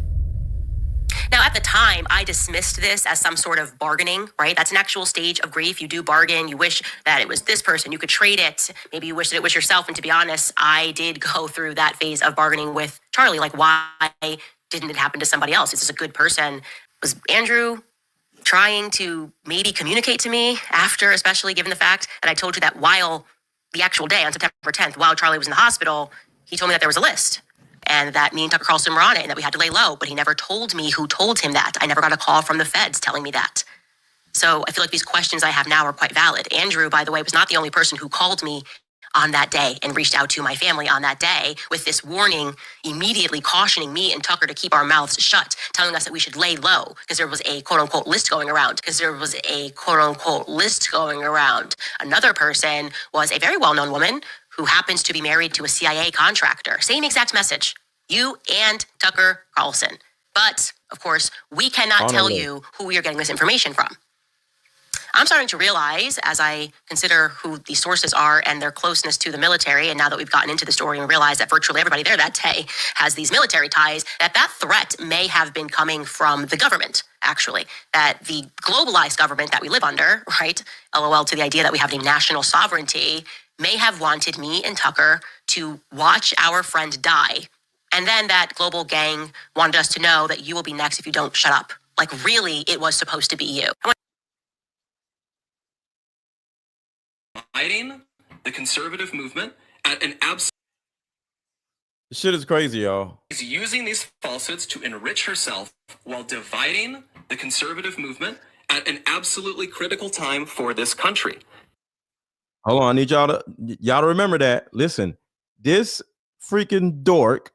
Now, at the time, I dismissed this as some sort of bargaining, right? That's an actual stage of grief. You do bargain. You wish that it was this person. You could trade it. Maybe you wish that it was yourself. And to be honest, I did go through that phase of bargaining with Charlie. Like, why didn't it happen to somebody else? Is this a good person? Was Andrew trying to maybe communicate to me after, especially given the fact that I told you that while the actual day on September 10th, while Charlie was in the hospital, he told me that there was a list and that me and Tucker Carlson were on it and that we had to lay low, but he never told me who told him that. I never got a call from the feds telling me that. So I feel like these questions I have now are quite valid. Andrew, by the way, was not the only person who called me on that day and reached out to my family on that day with this warning, immediately cautioning me and Tucker to keep our mouths shut, telling us that we should lay low because there was a quote unquote list going around. Another person was a very well-known woman who happens to be married to a CIA contractor. Same exact message. You and Tucker Carlson. But, of course, we cannot tell you who we are getting this information from. I'm starting to realize, as I consider who the sources are and their closeness to the military, and now that we've gotten into the story and realized that virtually everybody there that day has these military ties, that threat may have been coming from the government, actually. That the globalized government that we live under, right, LOL to the idea that we have a national sovereignty, may have wanted me and Tucker to watch our friend die. And then that global gang wanted us to know that you will be next if you don't shut up. Like, really, it was supposed to be you. Fighting the conservative movement at an absolute. This shit is crazy, y'all. Is using these falsehoods to enrich herself while dividing the conservative movement at an absolutely critical time for this country. Hold on, I need y'all to remember that. Listen, this freaking dork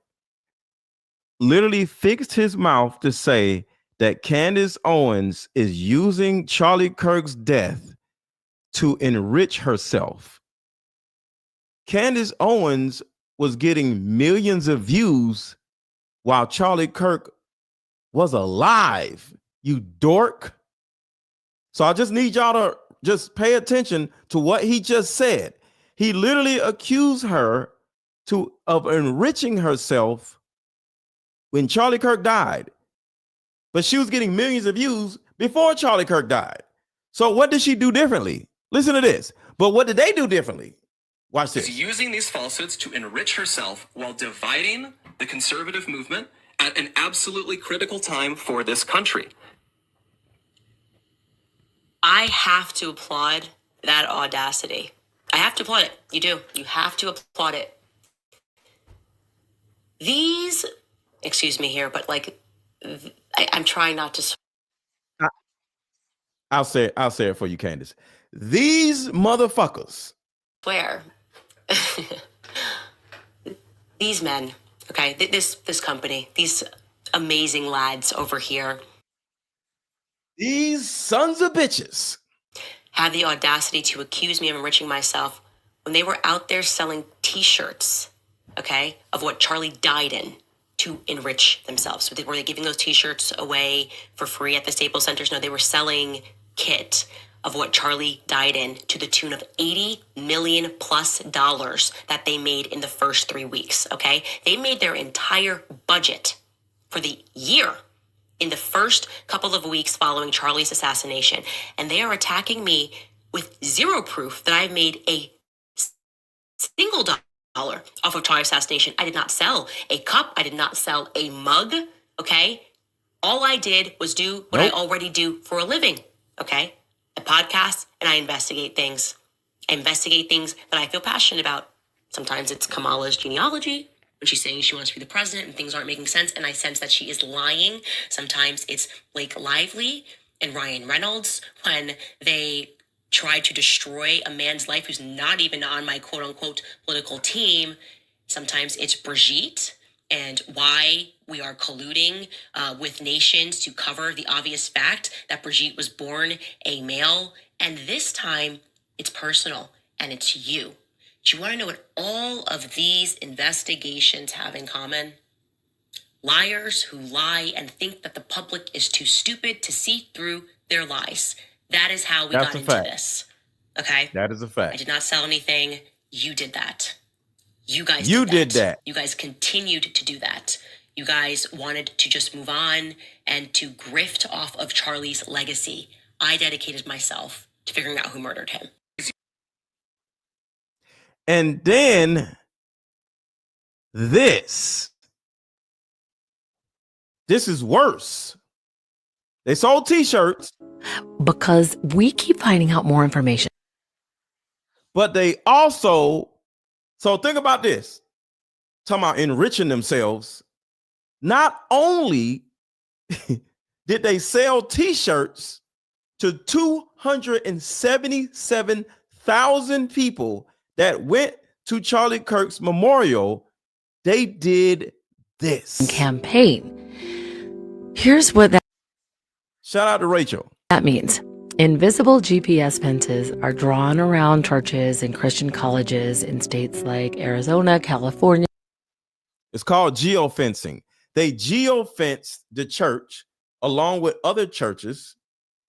literally fixed his mouth to say that Candace Owens is using Charlie Kirk's death to enrich herself. Candace Owens was getting millions of views while Charlie Kirk was alive, you dork. So I just need y'all to just pay attention to what he just said. He literally accused her of enriching herself when Charlie Kirk died, but she was getting millions of views before Charlie Kirk died. So what did she do differently? Listen to this. But what did they do differently? Watch this. Is using these falsehoods to enrich herself while dividing the conservative movement at an absolutely critical time for this country. I have to applaud that audacity. I have to applaud it. You do. You have to applaud it. These, excuse me here, but like, I'm trying not to. I'll say it for you, Candace. These motherfuckers. Swear. These men, okay, this company, these amazing lads over here. These sons of bitches had the audacity to accuse me of enriching myself when they were out there selling t-shirts, okay, of what Charlie died in to enrich themselves. So were they giving those t-shirts away for free at the Staples Centers? No, they were selling kit of what Charlie died in to the tune of $80 million plus that they made in the first 3 weeks, okay? They made their entire budget for the year in the first couple of weeks following Charlie's assassination. And they are attacking me with zero proof that I've made a single dollar off of Charlie's assassination. I did not sell a cup. I did not sell a mug, okay? All I did was do what I already do for a living, okay? I podcast and I investigate things. I investigate things that I feel passionate about. Sometimes it's Kamala's genealogy, when she's saying she wants to be the president and things aren't making sense and I sense that she is lying. Sometimes it's Blake Lively and Ryan Reynolds when they try to destroy a man's life who's not even on my quote unquote political team. Sometimes it's Brigitte and why we are colluding with nations to cover the obvious fact that Brigitte was born a male. And this time it's personal and it's you. Do you want to know what all of these investigations have in common? Liars who lie and think that the public is too stupid to see through their lies. That is how we got into this. Okay? That is a fact. I did not sell anything. You did that. You guys did that. You guys continued to do that. You guys wanted to just move on and to grift off of Charlie's legacy. I dedicated myself to figuring out who murdered him. And then this is worse. They sold t-shirts. Because we keep finding out more information. But they also, so think about this. Talking about enriching themselves. Not only did they sell t-shirts to 277,000 people that went to Charlie Kirk's memorial, they did this. Campaign. Here's what that Shout out to Rachel. That means invisible GPS fences are drawn around churches and Christian colleges in states like Arizona, California. It's called geofencing. They geofenced the church along with other churches.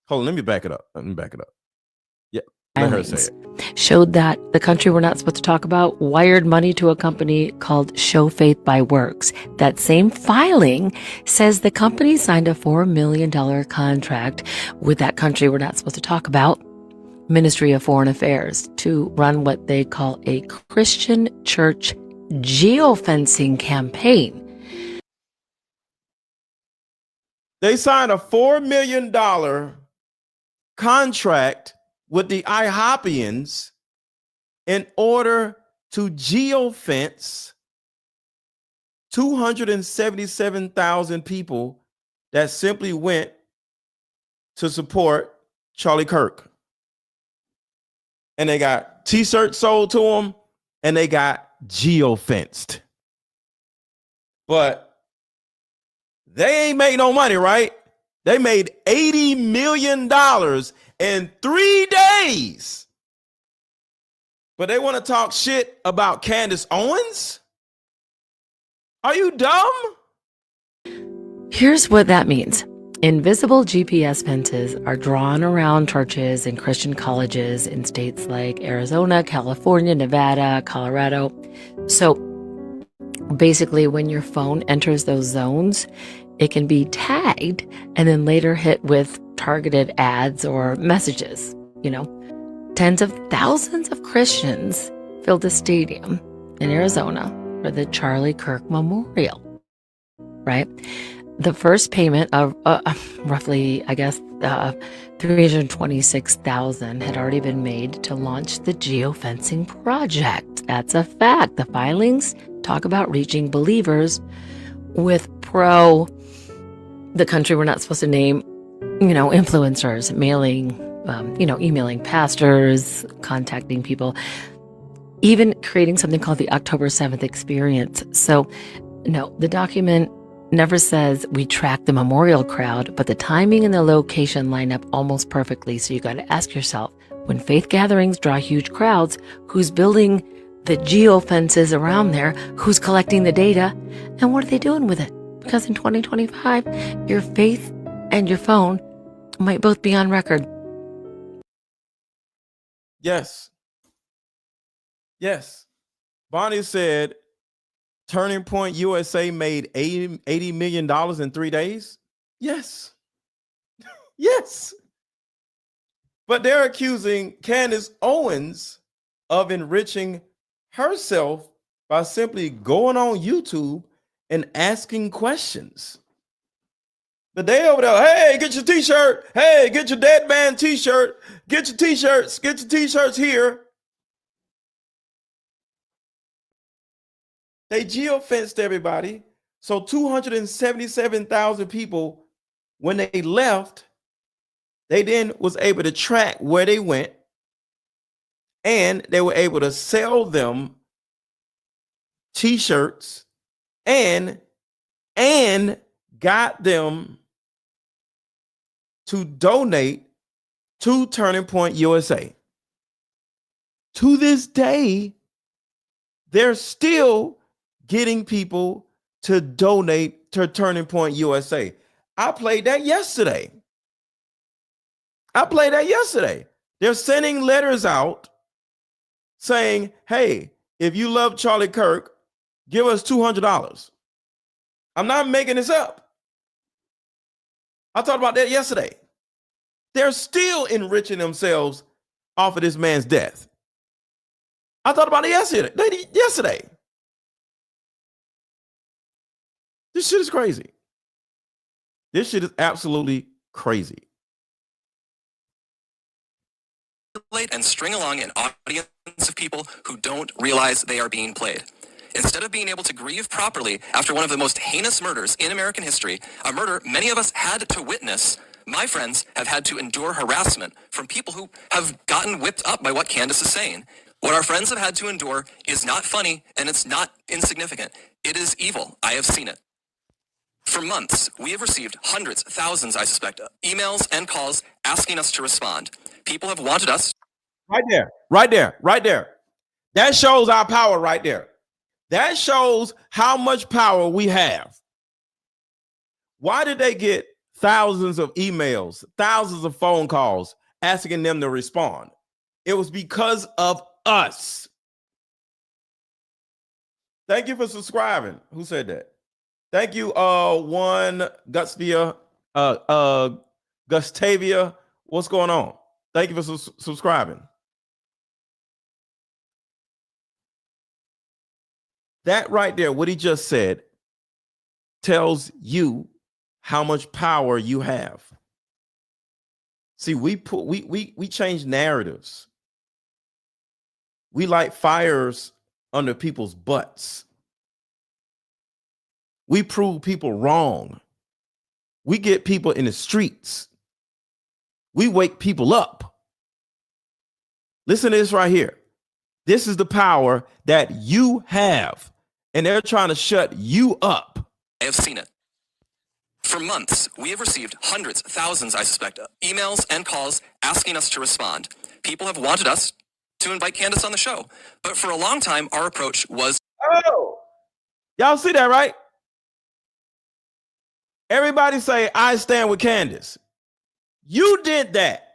Hold on, let me back it up. Yeah, let her say it. Showed that the country we're not supposed to talk about wired money to a company called Show Faith by Works. That same filing says the company signed a $4 million contract with that country we're not supposed to talk about, Ministry of Foreign Affairs, to run what they call a Christian church geofencing campaign. They signed a $4 million contract with the IHOPians in order to geofence 277,000 people that simply went to support Charlie Kirk. And they got t-shirts sold to them, and they got geofenced. But they ain't made no money, right? They made $80 million in 3 days. But they want to talk shit about Candace Owens? Are you dumb? Here's what that means. Invisible GPS fences are drawn around churches and Christian colleges in states like Arizona, California, Nevada, Colorado. So basically, when your phone enters those zones, it can be tagged and then later hit with targeted ads or messages. You know, tens of thousands of Christians filled a stadium in Arizona for the Charlie Kirk Memorial, right? The first payment of roughly, I guess, $326,000 had already been made to launch the geofencing project. That's a fact. The filings talk about reaching believers with the country we're not supposed to name, influencers, mailing, emailing pastors, contacting people, even creating something called the October 7th experience. So, no, the document never says we track the memorial crowd, but the timing and the location line up almost perfectly. So you got to ask yourself, when faith gatherings draw huge crowds, who's building the geofences around there? Who's collecting the data? And what are they doing with it? Because in 2025, your faith and your phone might both be on record. Yes. Bonnie said Turning Point USA made $80 million in 3 days. Yes. But they're accusing Candace Owens of enriching herself by simply going on YouTube and asking questions. But they over there, hey, get your t-shirt. Hey, get your dead man t-shirt. Get your t-shirts. Get your t-shirts here. They geofenced everybody. So 277,000 people, when they left, they then was able to track where they went, and they were able to sell them t-shirts and got them to donate to Turning Point USA. To this day, they're still getting people to donate to Turning Point USA. I played that yesterday. They're sending letters out saying, hey, if you love Charlie Kirk, give us $200. I'm not making this up. I talked about that yesterday. They're still enriching themselves off of this man's death. I thought about it yesterday. This shit is crazy. This shit is absolutely crazy. And string along an audience of people who don't realize they are being played. Instead of being able to grieve properly after one of the most heinous murders in American history, a murder many of us had to witness, my friends have had to endure harassment from people who have gotten whipped up by what Candace is saying. What our friends have had to endure is not funny, and it's not insignificant. It is evil. I have seen it. For months, we have received hundreds, thousands, I suspect, emails and calls asking us to respond. People have wanted us. Right there, right there, right there. That shows our power right there. That shows how much power we have. Why did they get thousands of emails, thousands of phone calls asking them to respond? It was because of us. Thank you for subscribing. Who said that? Thank you, one Gustavia, Gustavia. What's going on? Thank you for subscribing. That right there, what he just said, tells you how much power you have. See, we change narratives. We light fires under people's butts. We prove people wrong. We get people in the streets. We wake people up. Listen to this right here. This is the power that you have, and they're trying to shut you up. I have seen it. For months, we have received hundreds, thousands, I suspect, emails and calls asking us to respond. People have wanted us to invite Candace on the show, but for a long time, our approach was... Oh, y'all see that, right? Everybody say, I stand with Candace. You did that.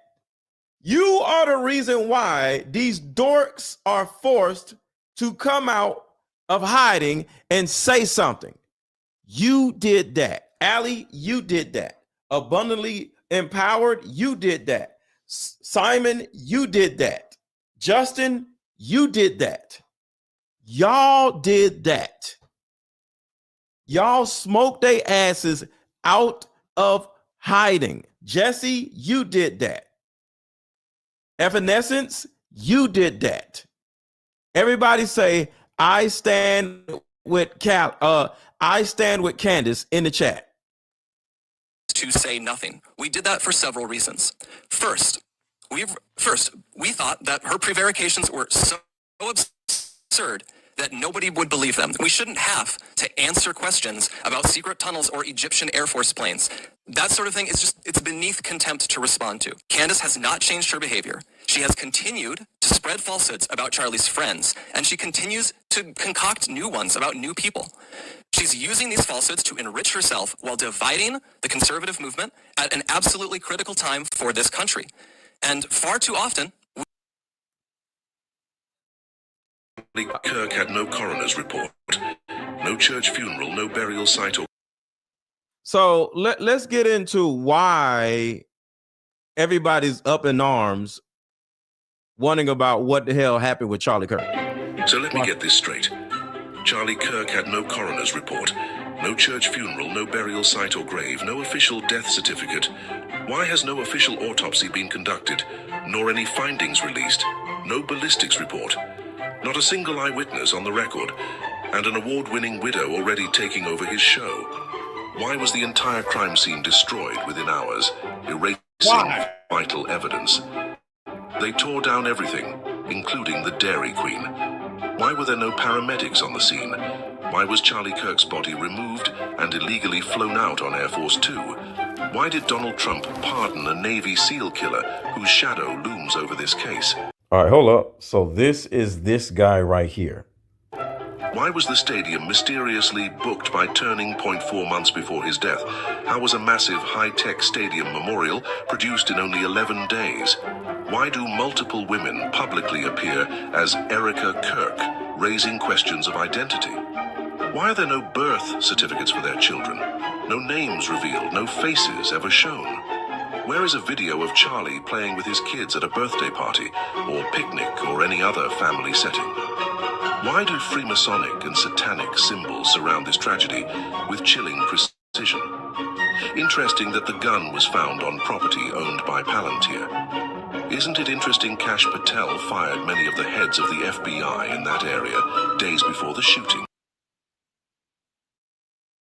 You are the reason why these dorks are forced to come out of hiding and say something. You did that. Allie, you did that. Abundantly Empowered, you did that. Simon, you did that. Justin, you did that. Y'all did that. Y'all smoked their asses out of hiding. Jesse, you did that. Evanescence, you did that. Everybody say, I stand with I stand with Candace in the chat. To say nothing. We did that for several reasons. First, we thought that her prevarications were so absurd that nobody would believe them. We shouldn't have to answer questions about secret tunnels or Egyptian Air Force planes. That sort of thing is it's beneath contempt to respond to. Candace has not changed her behavior. She has continued to spread falsehoods about Charlie's friends, and she continues to concoct new ones about new people. She's using these falsehoods to enrich herself while dividing the conservative movement at an absolutely critical time for this country. And far too often, Kirk had no coroner's report, no church funeral, no burial site or... So let's get into why everybody's up in arms wondering about what the hell happened with Charlie Kirk. So let me get this straight. Charlie Kirk had no coroner's report, no church funeral, no burial site or grave, no official death certificate. Why has no official autopsy been conducted, nor any findings released? No ballistics report. Not a single eyewitness on the record, and an award-winning widow already taking over his show. Why was the entire crime scene destroyed within hours, erasing vital evidence? They tore down everything, including the Dairy Queen. Why were there no paramedics on the scene? Why was Charlie Kirk's body removed and illegally flown out on Air Force 2? Why did Donald Trump pardon a Navy SEAL killer whose shadow looms over this case? All right, hold up. So this is this guy right here. Why was the stadium mysteriously booked by Turning Point 4 months before his death? How was a massive high-tech stadium memorial produced in only 11 days? Why do multiple women publicly appear as Erica Kirk, raising questions of identity? Why are there no birth certificates for their children? No names revealed, no faces ever shown? Where is a video of Charlie playing with his kids at a birthday party, or picnic, or any other family setting? Why do Freemasonic and satanic symbols surround this tragedy with chilling precision? Interesting that the gun was found on property owned by Palantir. Isn't it interesting Kash Patel fired many of the heads of the FBI in that area days before the shooting?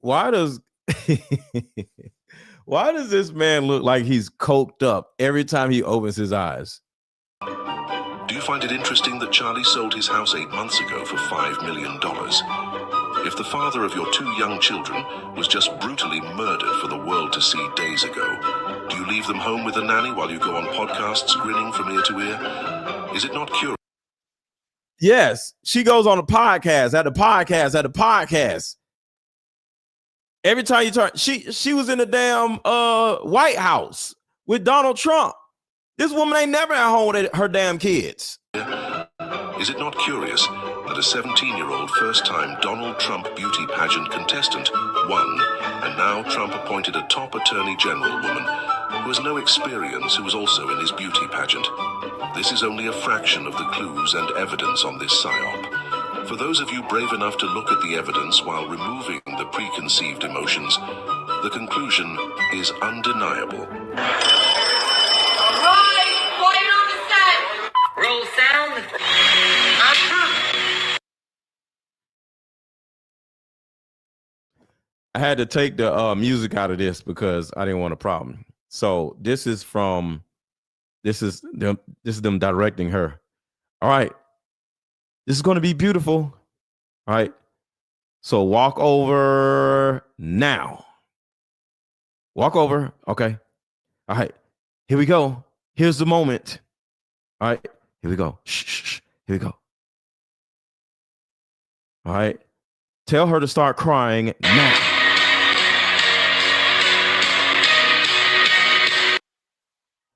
Why does why does this man look like he's coked up every time he opens his eyes? Do you find it interesting that Charlie sold his house 8 months ago for $5 million? If the father of your 2 young children was just brutally murdered for the world to see days ago, do you leave them home with a nanny while you go on podcasts grinning from ear to ear? Is it not curious? Yes, she goes on a podcast, at the podcast. Every time you turn, she was in the damn White House with Donald Trump. This woman ain't never at home with her damn kids. Is it not curious that a 17-year-old first-time Donald Trump beauty pageant contestant won, and now Trump appointed a top attorney general woman who has no experience, who was also in his beauty pageant? This is only a fraction of the clues and evidence on this psyop. For those of you brave enough to look at the evidence while removing the preconceived emotions, the conclusion is undeniable. Roll sound. I had to take the music out of this because I didn't want a problem. So this is them directing her. All right. This is going to be beautiful. All right. So walk over now. Walk over. Okay. All right. Here we go. Here's the moment. All right. Here we go. Shh. Here we go. All right. Tell her to start crying now.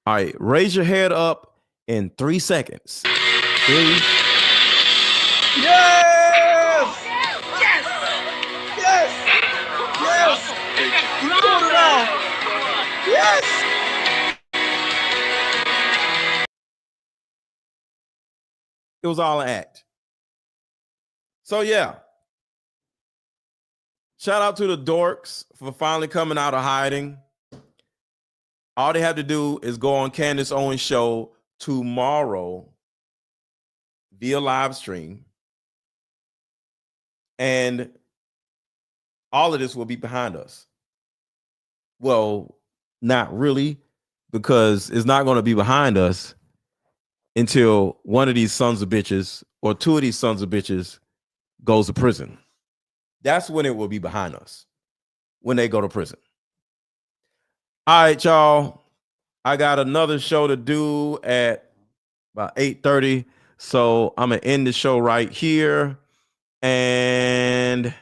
All right. Raise your head up in 3 seconds. 3. Yes! Yes! Yes! Yes! Pull it out! Yes! It was all an act. So yeah. Shout out to the dorks for finally coming out of hiding. All they have to do is go on Candace Owens' show tomorrow via live stream. And all of this will be behind us. Well, not really, because it's not going to be behind us until one of these sons of bitches or 2 of these sons of bitches goes to prison. That's when it will be behind us, when they go to prison. All right, y'all. I got another show to do at about 8:30. So I'm going to end the show right here. And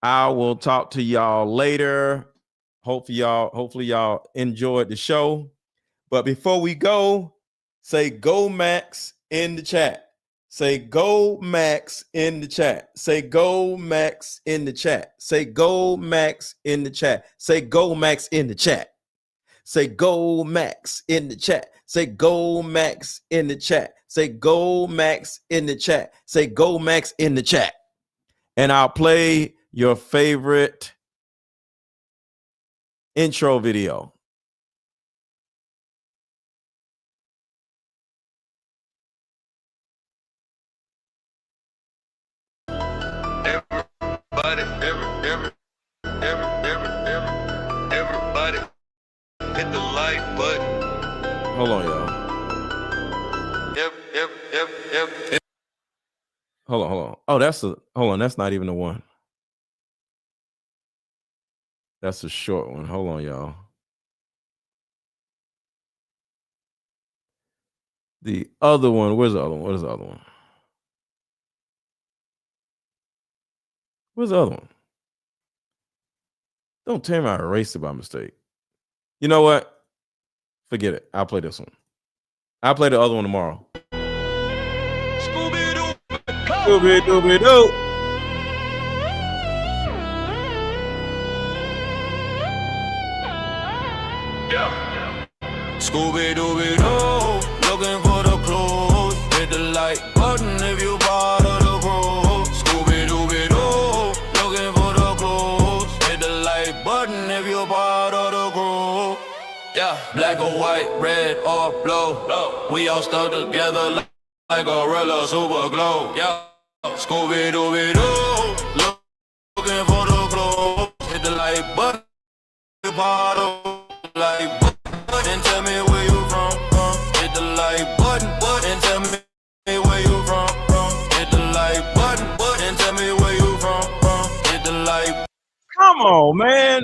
I will talk to y'all later. Hopefully y'all enjoyed the show. But before we go, say go Max in the chat. Say go Max in the chat. Say go Max in the chat. Say go Max in the chat. Say go Max in the chat. Say go Max in the chat. Say go Max in the chat. Say go Max in the chat. Say go Max in the chat. And I'll play your favorite intro video. Everybody hit the like button. Hold on, y'all. Hold on. Oh, that's not even the one. That's a short one. Hold on, y'all. The other one, where's the other one? What is the other one? Where's the other one? Don't tell me I erased it by mistake. You know what? Forget it. I'll play this one. I'll play the other one tomorrow. Scooby-Dooby-Doo. Scooby-Dooby-Doo, looking for the clues. Hit the like button if you part of the crew. Scooby-Dooby-Doo, looking for the clues. Hit the like button if you part of the crew. Yeah, black or white, red or blue. We all stuck together like gorilla super glue. Yeah, Scooby-Dooby-Doo, looking for the clues. Hit the like button if you part of like button. Tell me where you from, hit the like button, and tell me on, man.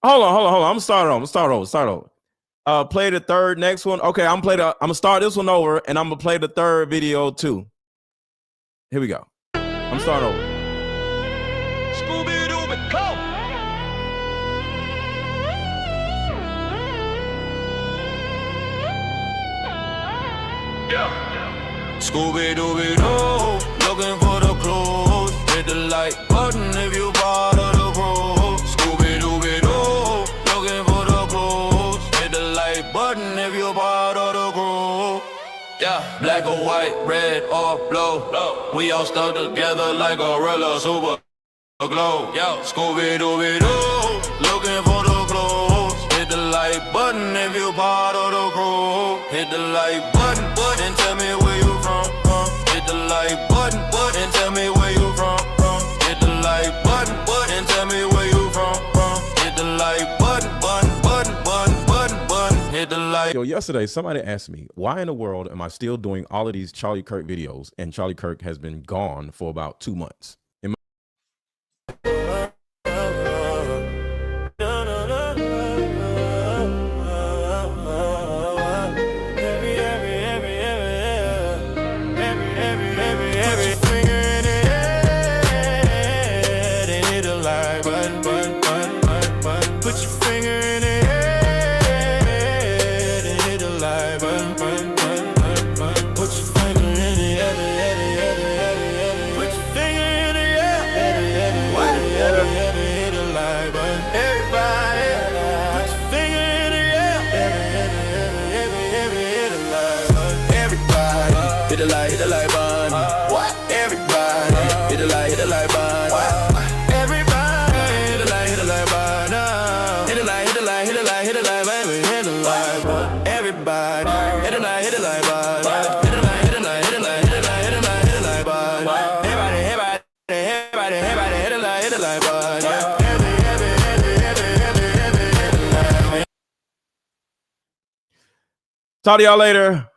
Hold on. I'm gonna start over. Play the third next one. Okay, I'm gonna start this one over and I'm gonna play the third video too. Here we go. I'm starting over. Scooby-Doo, go! Scooby-Dooby-Doo, looking for the clues. Hit the like button if you part of the crew. Scooby-Dooby-Doo, looking for the clues. Hit the like button if you part of the crew. Yeah, black or white, red or blue. We all stuck together like a gorilla, super glow. Yo, Scooby-Dooby-Doo, looking for the clues. Hit the like button if you part of the crew. Hit the like button, and tell me where you from. Hit the like button, and tell me where you from. Hit the like button, and tell me where you from. Hit the like button, hit the like. Yo, yesterday somebody asked me, why in the world am I still doing all of these Charlie Kirk videos and Charlie Kirk has been gone for about 2 months? Hit the like button. What? Everybody. Hit the like button. What? Everybody. Hit the like button. Hit the like, baby. Hit the like button. Everybody. Hit the like button. Hit the like button. Everybody. Hit the like button. Talk to y'all later.